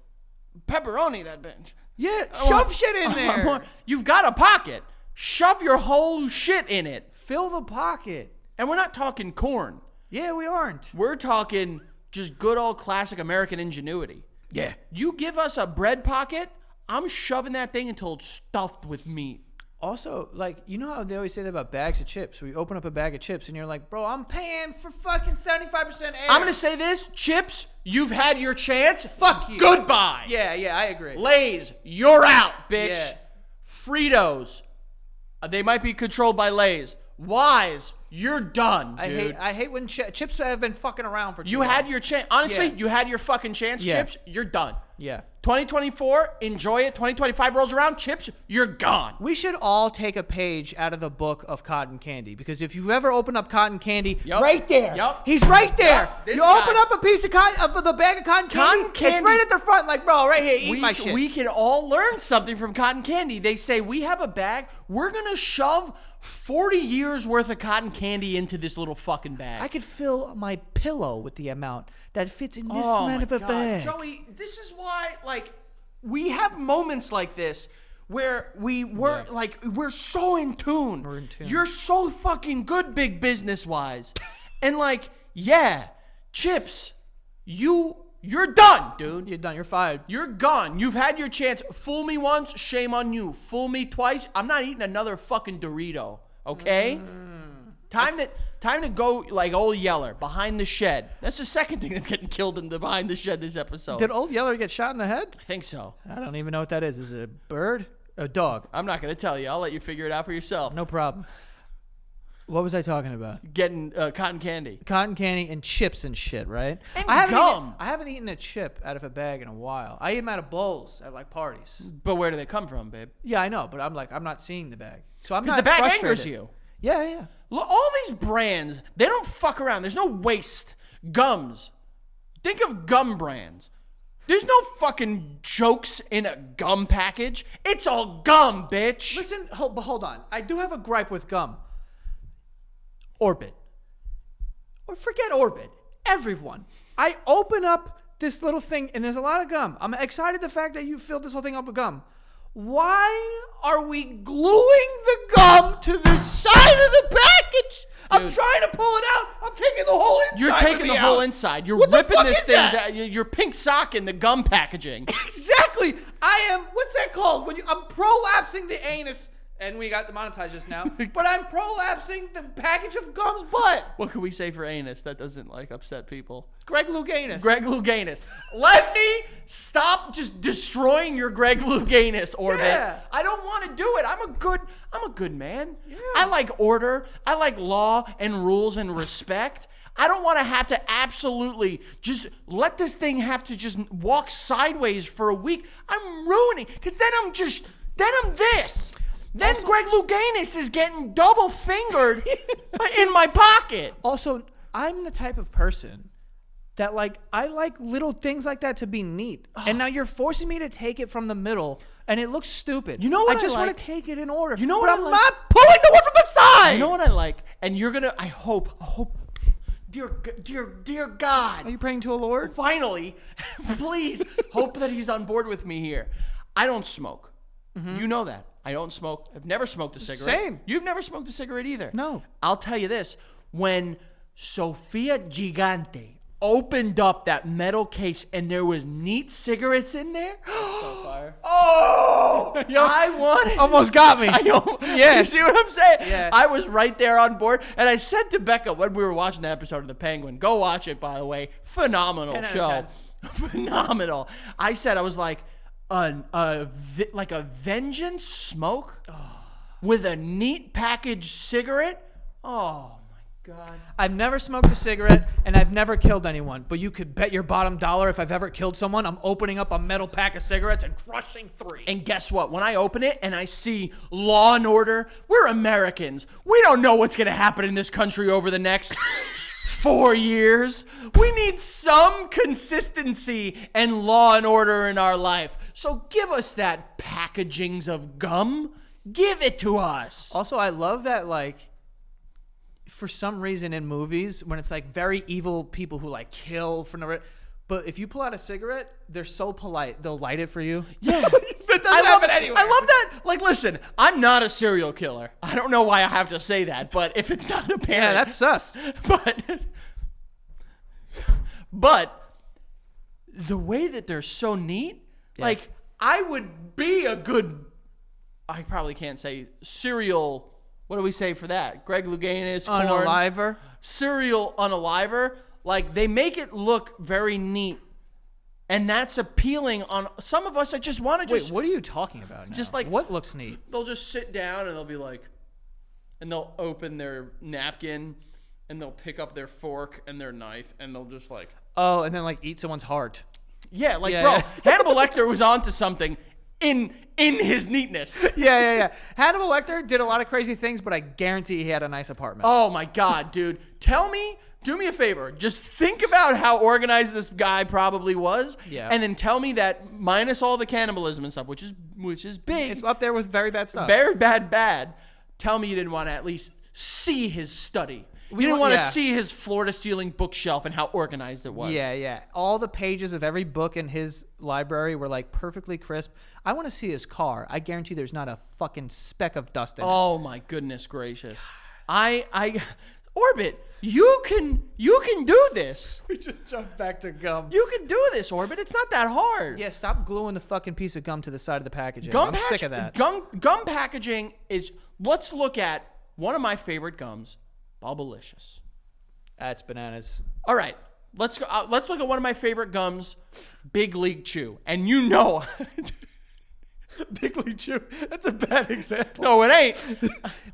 pepperoni that bitch. Yeah, shove shit in there. You've got a pocket. Shove your whole shit in it. Fill the pocket. And we're not talking corn. Yeah, we aren't. We're talking just good old classic American ingenuity. Yeah. You give us a bread pocket, I'm shoving that thing until it's stuffed with meat. Also, like, you know how they always say that about bags of chips? Where you open up a bag of chips and you're like, bro, I'm paying for fucking 75% air. I'm going to say this. Chips, you've had your chance. Fuck you. Goodbye. Yeah, I agree. Lay's, you're out, bitch. Yeah. Fritos, they might be controlled by Lay's. Wise, you're done, dude. I hate when chips have been fucking around for too You long. had your chance. Honestly, Yeah. you had your fucking chance, Yeah. Chips. You're done. Yeah. 2024, enjoy it. 2025 rolls around, Chips, you're gone. We should all take a page out of the book of cotton candy, because if you ever open up cotton candy, Yup. right there, Yup. he's right there. Yup. This You guy. open up a piece of cotton, of the bag of cotton candy, it's right at the front, like, bro, right here, eat my shit. We can all learn something from cotton candy. They say, we have a bag. We're going to shove 40 years worth of cotton candy into this little fucking bag. I could fill my pillow with the amount that fits in this Oh kind my of a God. bag. Joey, this is why, like, we have moments like this where we're so in tune. We're in tune. You're so fucking good, big business wise. And like, yeah, Chips, you're done, dude. You're done. You're fired. You're gone. You've had your chance. Fool me once, shame on you. Fool me twice, I'm not eating another fucking Dorito. Okay? Time to go like Old Yeller behind the shed. That's the second thing that's getting killed in the behind the shed this episode. Did Old Yeller get shot in the head? I think so. I don't even know what that is. Is it a bird? A dog? I'm not gonna tell you. I'll let you figure it out for yourself. No problem. What was I talking about? Getting cotton candy. Cotton candy and chips and shit, right? And I gum. haven't eaten a chip out of a bag in a while. I eat them out of bowls at like parties. But where do they come from, babe? Yeah, I know, but I'm not seeing the bag, so I'm Because not the bag frustrated. angers you. Yeah. Look, all these brands, they don't fuck around. There's no waste. Gums. Think of gum brands. There's no fucking jokes in a gum package. It's all gum, bitch. Listen, hold on. I do have a gripe with gum. Orbit. Or forget Orbit. Everyone. I open up this little thing, and there's a lot of gum. I'm excited the fact that you filled this whole thing up with gum. Why are we gluing the gum to the side of the package? I'm trying to pull it out. I'm taking the whole inside. You're taking the whole out. inside. You're What the ripping fuck this is thing that? out. You're pink socking the gum packaging. Exactly. I am. What's that called? I'm prolapsing the anus, and we got demonetized just now. But I'm prolapsing the package of gum's butt. What can we say for anus that doesn't like upset people? Greg Louganis. Greg Louganis. Let me stop just destroying your Greg Louganis orbit. Yeah. I don't want to do it. I'm a good man. Yeah. I like order. I like law and rules and respect. I don't want to have to absolutely just let this thing have to just walk sideways for a week. I'm ruining, because then I'm this. Then Also, Greg Louganis is getting double fingered in my pocket. Also, I'm the type of person that I like little things like that to be neat. And now you're forcing me to take it from the middle, and it looks stupid. You know what I just I want like? to take it in order. You know but what I I'm like? not pulling the one from the side. You know what I like? And you're gonna, I hope, dear God. Are you praying to a Lord? Finally, please hope that he's on board with me here. I don't smoke. You know that. I don't smoke. I've never smoked a cigarette. Same. You've never smoked a cigarette either. No. I'll tell you this. When Sofia Gigante opened up that metal case and there was neat cigarettes in there. So fire. Oh! I wanted. Almost got me. I know. Yeah. You see what I'm saying? Yeah. I was right there on board. And I said to Becca when we were watching the episode of The Penguin, go watch it, by the way. Phenomenal 10 out of show. 10. Phenomenal. I said, I was like a Vengeance smoke with a neat packaged cigarette. Oh, my God. I've never smoked a cigarette, and I've never killed anyone. But you could bet your bottom dollar if I've ever killed someone, I'm opening up a metal pack of cigarettes and crushing 3. And guess what? When I open it and I see Law and Order, we're Americans. We don't know what's going to happen in this country over the next 4 years. We need some consistency and law and order in our life. So give us that packagings of gum. Give it to us. Also, I love that, for some reason in movies, when it's very evil people who kill for no reason, But if you pull out a cigarette, they're so polite. They'll light it for you. Yeah. That doesn't happen anywhere. I love that. Like, listen, I'm not a serial killer. I don't know why I have to say that, but if it's not apparent. Yeah, that's sus. But the way that they're so neat, like, I would be a good, I probably can't say serial, what do we say for that? Greg Louganis, corn. Unaliver. Serial unaliver. Like, they make it look very neat. And that's appealing on some of us. I just want to just. Wait, what are you talking about now? Just like. What looks neat? They'll just sit down and they'll be like. And they'll open their napkin and they'll pick up their fork and their knife and they'll just like. Oh, and then like eat someone's heart. Yeah, like, bro, Hannibal Lecter was onto something in his neatness. Yeah. Hannibal Lecter did a lot of crazy things, but I guarantee he had a nice apartment. Oh, my God, dude. Do me a favor. Just think about how organized this guy probably was. Yeah. And then tell me that minus all the cannibalism and stuff, which is big. It's up there with very bad stuff. Very bad. Tell me you didn't want to at least see his study. You didn't want to see his floor-to-ceiling bookshelf and how organized it was. Yeah. All the pages of every book in his library were like perfectly crisp. I want to see his car. I guarantee there's not a fucking speck of dust in it. Oh my goodness gracious. Orbit, you can do this. We just jumped back to gum. You can do this, Orbit. It's not that hard. Yeah, stop gluing the fucking piece of gum to the side of the packaging. I'm sick of that. Gum packaging is. Let's look at one of my favorite gums, Bubblicious. That's bananas. All right, let's go. Let's look at one of my favorite gums, Big League Chew. And you know, Big League Chew. That's a bad example. No, it ain't.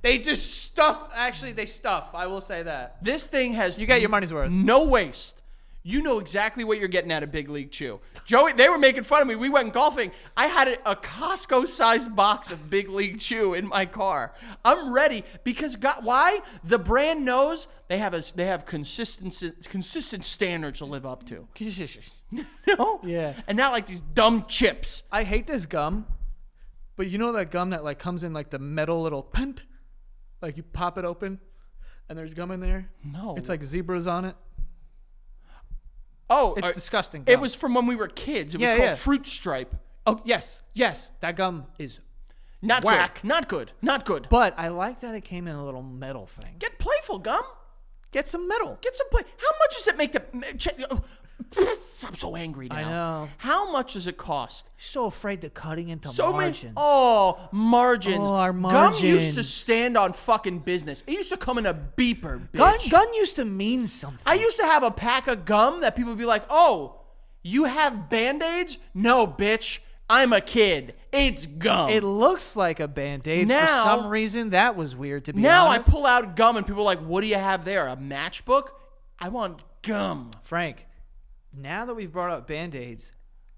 They just stuff. Actually, they stuff. I will say that. This thing has. You get your money's worth. No waste. You know exactly what you're getting out of Big League Chew. Joey, they were making fun of me. We went golfing. I had a Costco-sized box of Big League Chew in my car. I'm ready because why? The brand knows they have consistent standards to live up to. No? Yeah. And not like these dumb chips. I hate this gum, but you know that gum that like comes in like the metal little pump, like you pop it open, and there's gum in there. No. It's like zebras on it. Oh, it's disgusting. Gum. It was from when we were kids. It was called Fruit Stripe. Oh yes. That gum is not whack. Good. Not good. But I like that it came in a little metal thing. Get playful, gum. Get some metal. Get some play. How much does it make I'm so angry now. I know. How much does it cost? So afraid of cutting into margins. margins. Margins. Oh, our margins. Gum used to stand on fucking business. It used to come in a beeper, bitch. Gun used to mean something. I used to have a pack of gum that people would be like, oh, you have Band-Aids? No, bitch. I'm a kid. It's gum. It looks like a Band-Aid. Now, for some reason, that was weird to be now honest. I pull out gum and people are like, what do you have there? A matchbook? I want gum. Frank, now that we've brought up Band-Aids,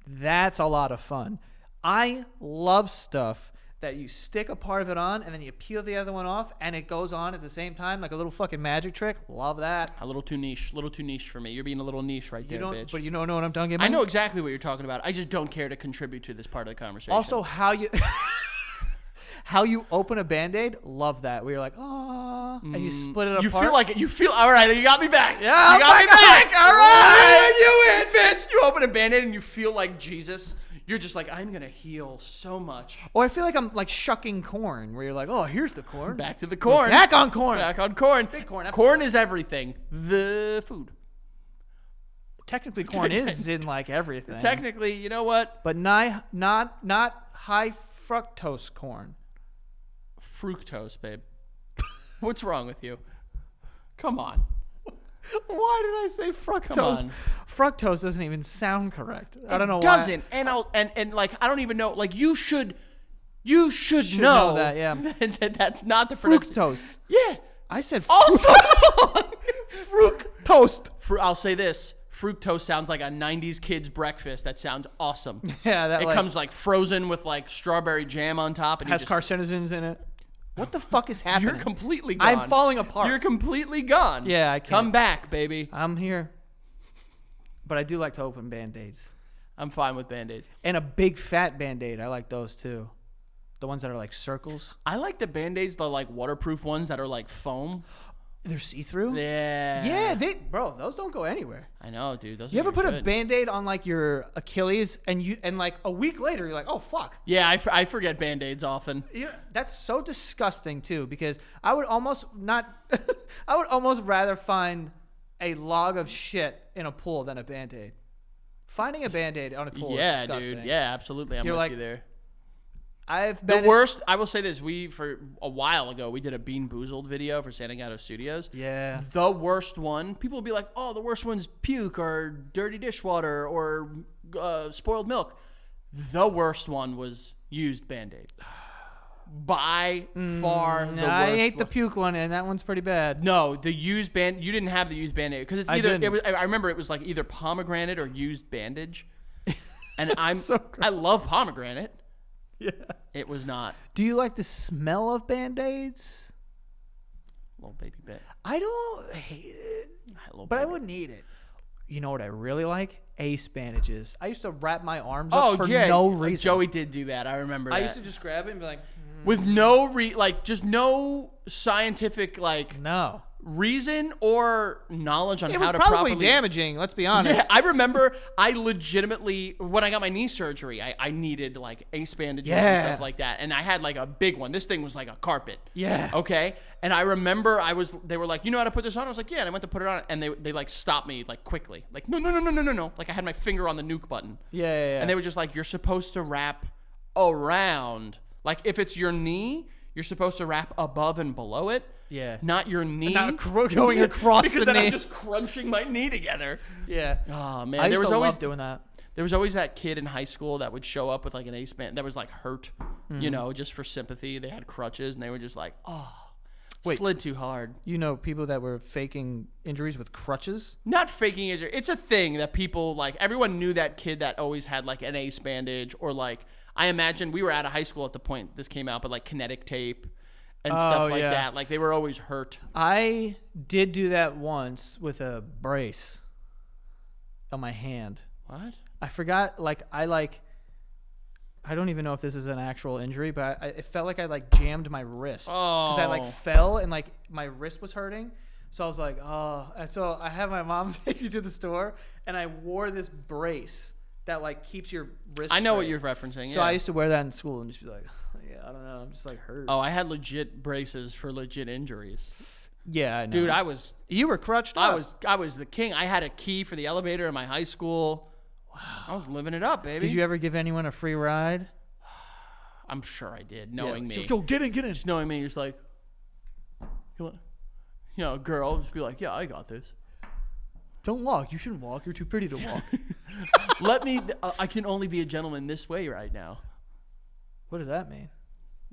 that's a lot of fun. I love stuff that you stick a part of it on and then you peel the other one off and it goes on at the same time like a little fucking magic trick. Love that. A little too niche for me. You're being a little niche right there, bitch. But you don't know what I'm talking about? I know exactly what you're talking about. I just don't care to contribute to this part of the conversation. Also, how you open a Band-Aid, love that. Where you're like, oh, and you split it apart. You feel all right. You got me back. Yeah, you got me back. All right, You in, bitch. You open a Band-Aid and you feel like Jesus. You're just like, I'm gonna heal so much. Or I feel like I'm like shucking corn, where you're like, oh, here's the corn. Back to the corn. Back on corn. Back on corn. Big corn episode. Corn is everything. The food. Technically, corn is in like everything. Technically, you know what? But not high fructose corn. Fructose, babe. What's wrong with you? Come on. Why did I say fructose? Come on. Fructose doesn't even sound correct. I don't know why. It doesn't. And like I don't even know. Like you should know that. Yeah. That's not the fructose. Yeah. I said also fructose. I'll say this. Fructose sounds like a 90s kid's breakfast. That sounds awesome. Yeah, it comes like frozen with like strawberry jam on top and has carcinogens in it. What the fuck is happening? You're completely gone. I'm falling apart. You're completely gone. Yeah, I can't. Come back, baby. I'm here. But I do like to open Band-Aids. I'm fine with Band-Aids. And a big fat Band-Aid. I like those too. The ones that are like circles. I like the Band-Aids, the like waterproof ones that are like foam. They're see-through? Yeah. Yeah, bro, those don't go anywhere. I know, dude. Those You are ever put good. a Band-Aid on like your Achilles and like a week later you're like, oh fuck. Yeah, I forget Band-Aids often. That's so disgusting too, because I would almost rather find a log of shit in a pool than a Band-Aid. Finding a Band-Aid on a pool is disgusting. Dude. Yeah, absolutely. I'm with you there. I've been the worst. I will say this: for a while ago, we did a Bean Boozled video for Santa Gato Studios. Yeah. The worst one. People will be like, "Oh, the worst one's puke or dirty dishwater or spoiled milk." The worst one was used Band-Aid. By far the worst. I ate the puke one, and that one's pretty bad. No, the used band. You didn't have the used Band-Aid because it's either. didn't. I remember it was like either pomegranate or used bandage. And so gross. I love pomegranate. Yeah. It was not. Do you like the smell of Band-Aids? Little baby bit. I don't hate it, but I wouldn't eat it. You know what I really like? Ace bandages. I used to wrap my arms up for no reason. Joey did do that. I remember that. I used to just grab it and be like, with no just no scientific no. reason or knowledge on It how was to probably properly damaging, let's be honest. Yeah, I remember I legitimately, when I got my knee surgery, I needed like ace bandages and stuff like that. And I had like a big one. This thing was like a carpet. Yeah. Okay. And I remember they were like, you know how to put this on? I was like, yeah. And I went to put it on and they like stopped me like quickly. Like, no. Like I had my finger on the nuke button. Yeah. And they were just like, you're supposed to wrap around. Like if it's your knee, you're supposed to wrap above and below it. Yeah. Not your knee. Not going across because the then knee. I'm just crunching my knee together. Yeah. Oh man, I there used was to always love doing that. There was always that kid in high school that would show up with like an ace band that was like hurt, you know, just for sympathy. They had crutches and they were just like, slid too hard. You know people that were faking injuries with crutches? Not faking injury. It's a thing that people like. Everyone knew that kid that always had like an ace bandage or like. I imagine we were out of high school at the point this came out, but like kinetic tape and stuff like that. Like they were always hurt. I did do that once with a brace on my hand. What? I forgot. I don't even know if this is an actual injury, but it felt like I like jammed my wrist because I like fell and like my wrist was hurting. So I was like, oh. And so I had my mom take me to the store, and I wore this brace that like keeps your wrist. I know what straight. you're referencing. So I used to wear that in school and just be like, yeah, I don't know, I'm just like hurt. Oh, I had legit braces for legit injuries. Yeah, I know. Dude, You were crutched up. I was the king. I had a key for the elevator in my high school. Wow. I was living it up, baby. Did you ever give anyone a free ride? I'm sure I did, knowing me. Yo, get in. Just knowing me, just like, come on. You know, a girl just be like, yeah, I got this. Don't walk. You shouldn't walk. You're too pretty to walk. I can only be a gentleman this way right now. What does that mean?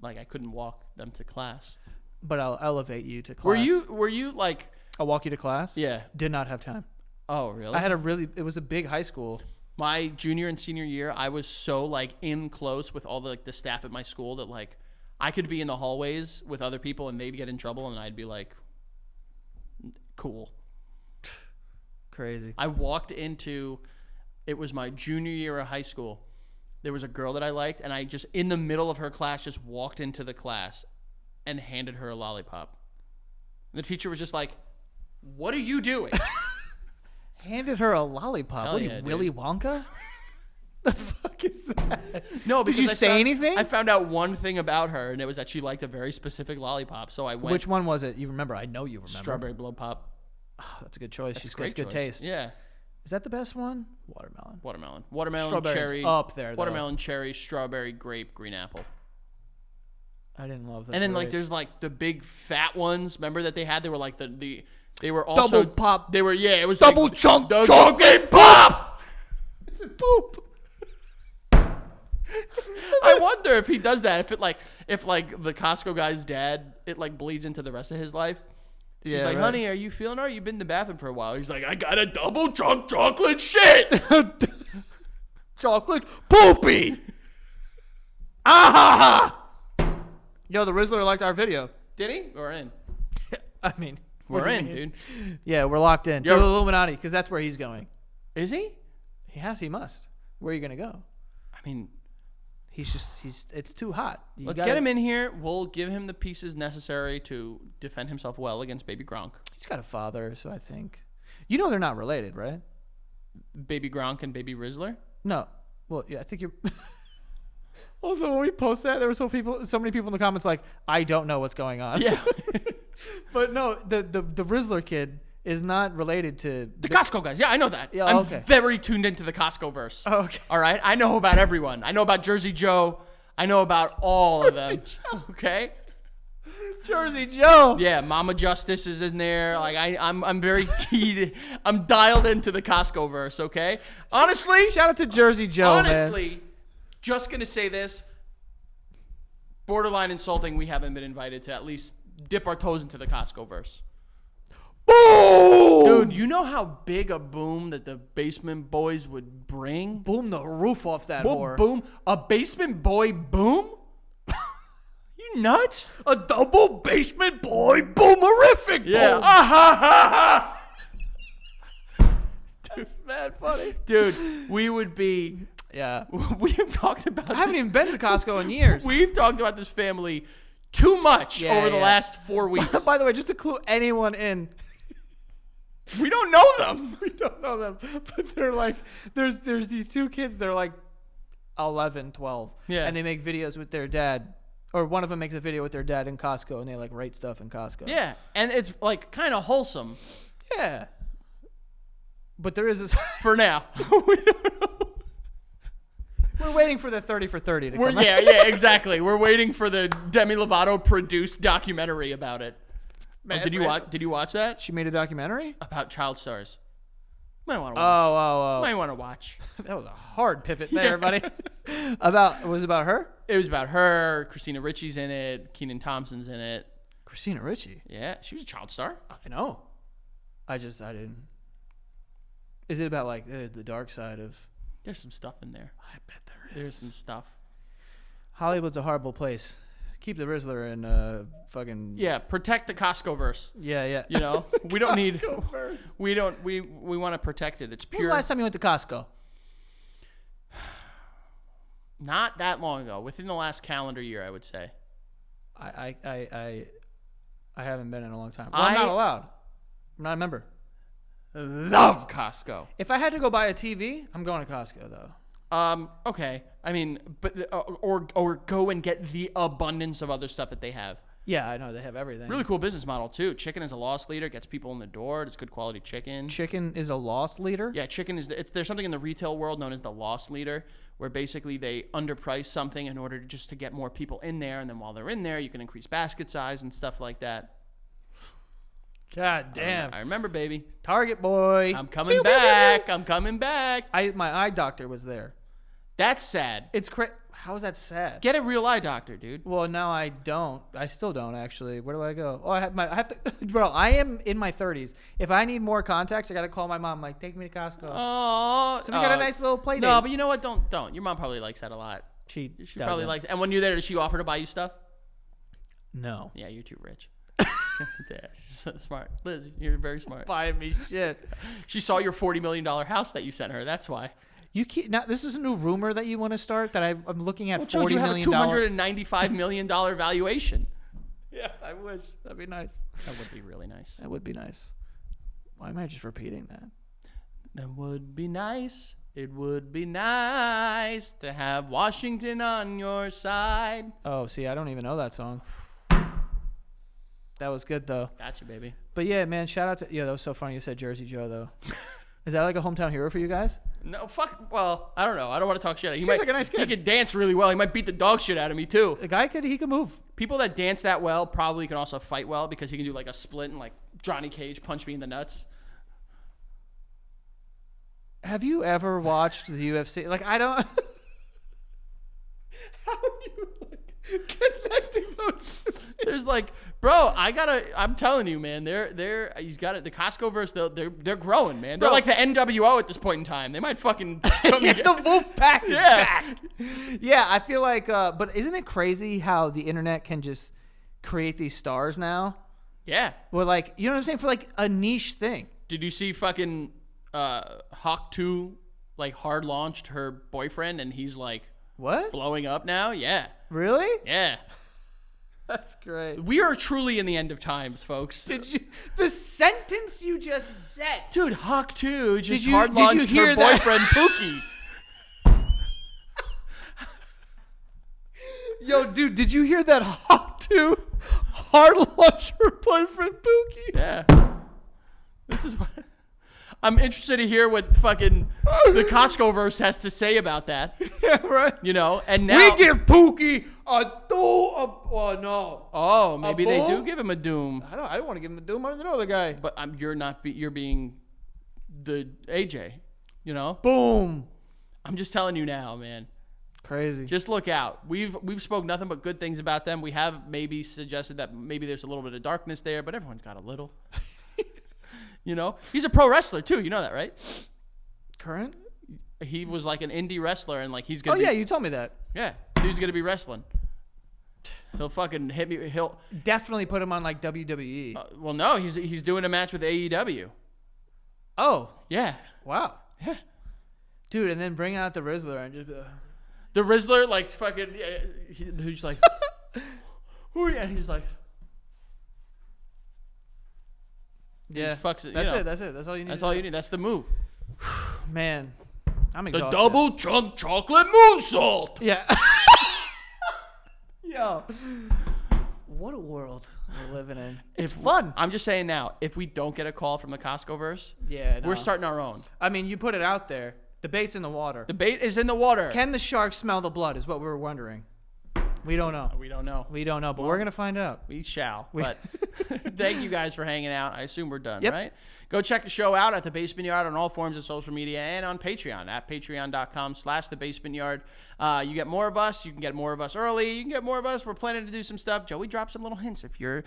Like I couldn't walk them to class. But I'll elevate you to class. Were you like? I'll walk you to class? Yeah. Did not have time. Oh, really? It was a big high school. My junior and senior year, I was so like in close with all the staff at my school that like I could be in the hallways with other people and they'd get in trouble and I'd be like, cool. Crazy. I walked into, it was my junior year of high school. There was a girl that I liked, and I just, in the middle of her class, just walked into the class and handed her a lollipop. And the teacher was just like, what are you doing? Handed her a lollipop. Hell What are yeah, you, dude. Willy Wonka? The fuck is that? No, Did because you say anything? I found out one thing about her, and it was that she liked a very specific lollipop. So I went. Which one was it? You remember? I know you remember. Strawberry blow pop. Oh, that's a good choice. That's She's a got great good choice. taste. Yeah. Is that the best one? Watermelon. Watermelon, Strawberry's cherry. up there, though. Watermelon, cherry, strawberry, grape, green apple. I didn't love that. And then like there's like the big fat ones. Remember that they had? They were like they were also Double pop. They were it was Double like, chunk the chocolate pop. It's a poop. I wonder if he does that. If the Costco guy's dad, it like bleeds into the rest of his life. She's like, right. honey, are you feeling all right? You've been in the bathroom for a while. He's like, I got a double chunk chocolate shit. Chocolate poopy. Ah! Yo, the Riizler liked our video. Did he? We're in. I mean, what We're do you in, mean? dude. Yeah, we're locked in. To the Illuminati, because that's where he's going. Is he? He must. Where are you going to go? I mean, It's too hot. Let's get him in here. We'll give him the pieces necessary to defend himself well against Baby Gronk. He's got a father, so I think. You know they're not related, right? Baby Gronk and Baby Riizler? No. Well, yeah, I think you're. Also, when we post that, there were so many people in the comments like, I don't know what's going on. Yeah. But no, the Riizler kid is not related to The Costco guys. Yeah, I know that. Yeah, I'm okay. very tuned into the Costcoverse. Oh, okay. All right? I know about everyone. I know about Jersey Joe. I know about all of them. Okay? Jersey Joe. Yeah, Mama Justice is in there. Like I'm very key. I'm dialed into the Costcoverse, okay? Honestly, Shout out to Jersey Joe, honestly, just going to say this. Borderline insulting we haven't been invited to at least dip our toes into the Costcoverse. Boom! Dude, you know how big a boom that the Basement Boys would bring? Boom the roof off that Boom, whore. boom. A Basement Boy boom? You nuts? A double Basement Boy boomerific. Yeah. Boom. Ah, ha, ha, ha. That's mad funny. Dude, we would be... Yeah. We've talked about I haven't even been to Costco in years. We've talked about this family too much over the last 4 weeks. By the way, just to clue anyone in, We don't know them. we don't know them, but they're like, there's these two kids. They're like 11, 12. Yeah. And they make videos with their dad, or one of them makes a video with their dad in Costco, and they like rate stuff in Costco. Yeah, and it's like kind of wholesome Yeah. But there is this. for now. We're waiting for the 30 for 30 to come out. Yeah, exactly. We're waiting for the Demi Lovato produced documentary about it. Man, Did you watch that? She made a documentary? About child stars. Might want to watch. Oh. Might want to watch. That was a hard pivot there, buddy. Was it about her? It was about her. Christina Ricci's in it. Kenan Thompson's in it. Christina Ricci. Yeah, she was a child star. I know. I didn't. Is it about like the dark side of? There's some stuff in there. I bet there is. There's some stuff. Hollywood's a horrible place. Keep the Riizler and fucking. Yeah, protect the Costcoverse. Yeah. You know, we don't need. Costcoverse. We don't. We want to protect it. It's When was pure. the last time you went to Costco? Not that long ago. Within the last calendar year, I would say. I haven't been in a long time. Well, I'm not allowed. I'm not a member. Love Costco. If I had to go buy a TV, I'm going to Costco though. Okay. I mean, but or go and get the abundance of other stuff that they have. Yeah, I know they have everything. Really cool business model too. Chicken is a loss leader, gets people in the door. It's good quality chicken. Chicken is a loss leader. Yeah, chicken is there's something in the retail world known as the loss leader, where basically they underprice something in order to get more people in there, and then while they're in there, you can increase basket size and stuff like that. God damn. I remember, baby. Target boy. I'm coming back. I'm coming back. My eye doctor was there. That's sad. It's how is that sad? Get a real eye doctor, dude. Well, now I don't. I still don't actually. Where do I go? Oh, I have to. Bro, I am in my 30s. If I need more contacts, I gotta call my mom. Like, take me to Costco. Oh, So we got a nice little play date. No, but you know what? Don't. Your mom probably likes that a lot. She probably doesn't. likes. And when you're there, does she offer to buy you stuff? No. Yeah, you're too rich. Yeah, she's so smart. Liz, you're very smart. Buying me shit. She saw your $40 million house that you sent her. That's why. You keep now. This is a new rumor that you want to start. That I'm looking at Joe, $40 you have million. a $295 million valuation. Yeah, I wish. That'd be nice. That would be really nice. That would be nice. Why am I just repeating that? That would be nice. It would be nice to have Washington on your side. Oh, see, I don't even know that song. That was good though. Gotcha, baby. But yeah, man, shout out to that was so funny. You said Jersey Joe though. Is that like a hometown hero for you guys? No, fuck. Well, I don't know. I don't want to talk shit. He Seems like a nice kid. He could dance really well. He might beat the dog shit out of me too. The guy he could move. People that dance that well probably can also fight well because he can do like a split and like Johnny Cage punch me in the nuts. Have you ever watched the UFC? Like, I don't. How are you connecting those two? There's like, bro, I'm telling you, man, he's got it. The Costcoverse, they're growing, man. They're Bro. like the NWO at this point in time. They might fucking come Yeah, the wolf pack is Yeah. back. Yeah, I feel like, but isn't it crazy how the internet can just create these stars now? Yeah. Where like, you know what I'm saying? For like a niche thing. Did you see fucking Hawk 2 like hard launched her boyfriend and he's like What? Blowing up now? Yeah. Really? Yeah. That's great. We are truly in the end of times, folks. The sentence you just said. Dude, Hawk 2 just Did hard you launched hear her that? boyfriend Pookie. Yo, dude, did you hear that Hawk 2 hard launch her boyfriend Pookie? Yeah. This is what I'm interested to hear what fucking the Costcoverse has to say about that. Yeah, right. You know, and now We give Pookie no. Oh, maybe they do boom? give him a doom. I don't want to give him the doom. I don't know the guy. But you're being the AJ, you know? Boom. I'm just telling you now, man. Crazy. Just look out. We've spoke nothing but good things about them. We have maybe suggested that maybe there's a little bit of darkness there, but everyone's got a little. You know? He's a pro wrestler too, you know that, right? Current? He was like an indie wrestler and like he's gonna Oh, yeah, you told me that. Yeah. Dude's gonna be wrestling. He'll fucking hit me. He'll Definitely put him on like WWE. well, no, he's doing a match with AEW. Oh. Yeah. Wow. Yeah. Dude, and then bring out the Riizler and just... The Riizler, like, fucking... he's like... oh, yeah. And he's like... Yeah. Fucks it, That's you know. it. That's it. That's all you need. That's all you need. That's the move. Man, I'm The exhausted. double chunk chocolate moonsault. Yeah. Yo. What a world we're living in. It's fun. I'm just saying now, if we don't get a call from the Costcoverse, Yeah, no. we're starting our own. I mean, you put it out there. The bait's in the water. The bait is in the water. Can the shark smell the blood is what we were wondering. We don't know. We don't know. We don't know, but we're going to find out. We shall. But thank you guys for hanging out. I assume we're done, Yep. right? Go check the show out at The Basement Yard on all forms of social media and on Patreon at patreon.com/The Basement Yard. You get more of us. You can get more of us early. You can get more of us. We're planning to do some stuff. Joey dropped some little hints. If you're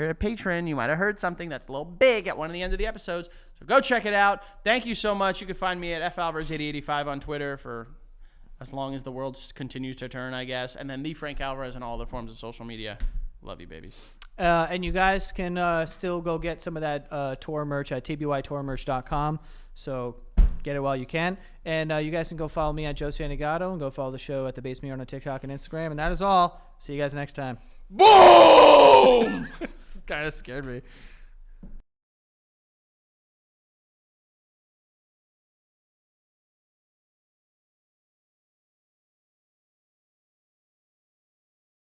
a patron, you might have heard something that's a little big at one of the end of the episodes. So go check it out. Thank you so much. You can find me at FAlvarez8085 on Twitter for as long as the world continues to turn, I guess. And then the Frank Alvarez on all other forms of social media. Love you, babies. And you guys can still go get some of that tour merch at tbytourmerch.com. So get it while you can. And you guys can go follow me at Joe Santagato and go follow the show at The Basement Yard on TikTok and Instagram. And that is all. See you guys next time. Boom! Kind of scared me.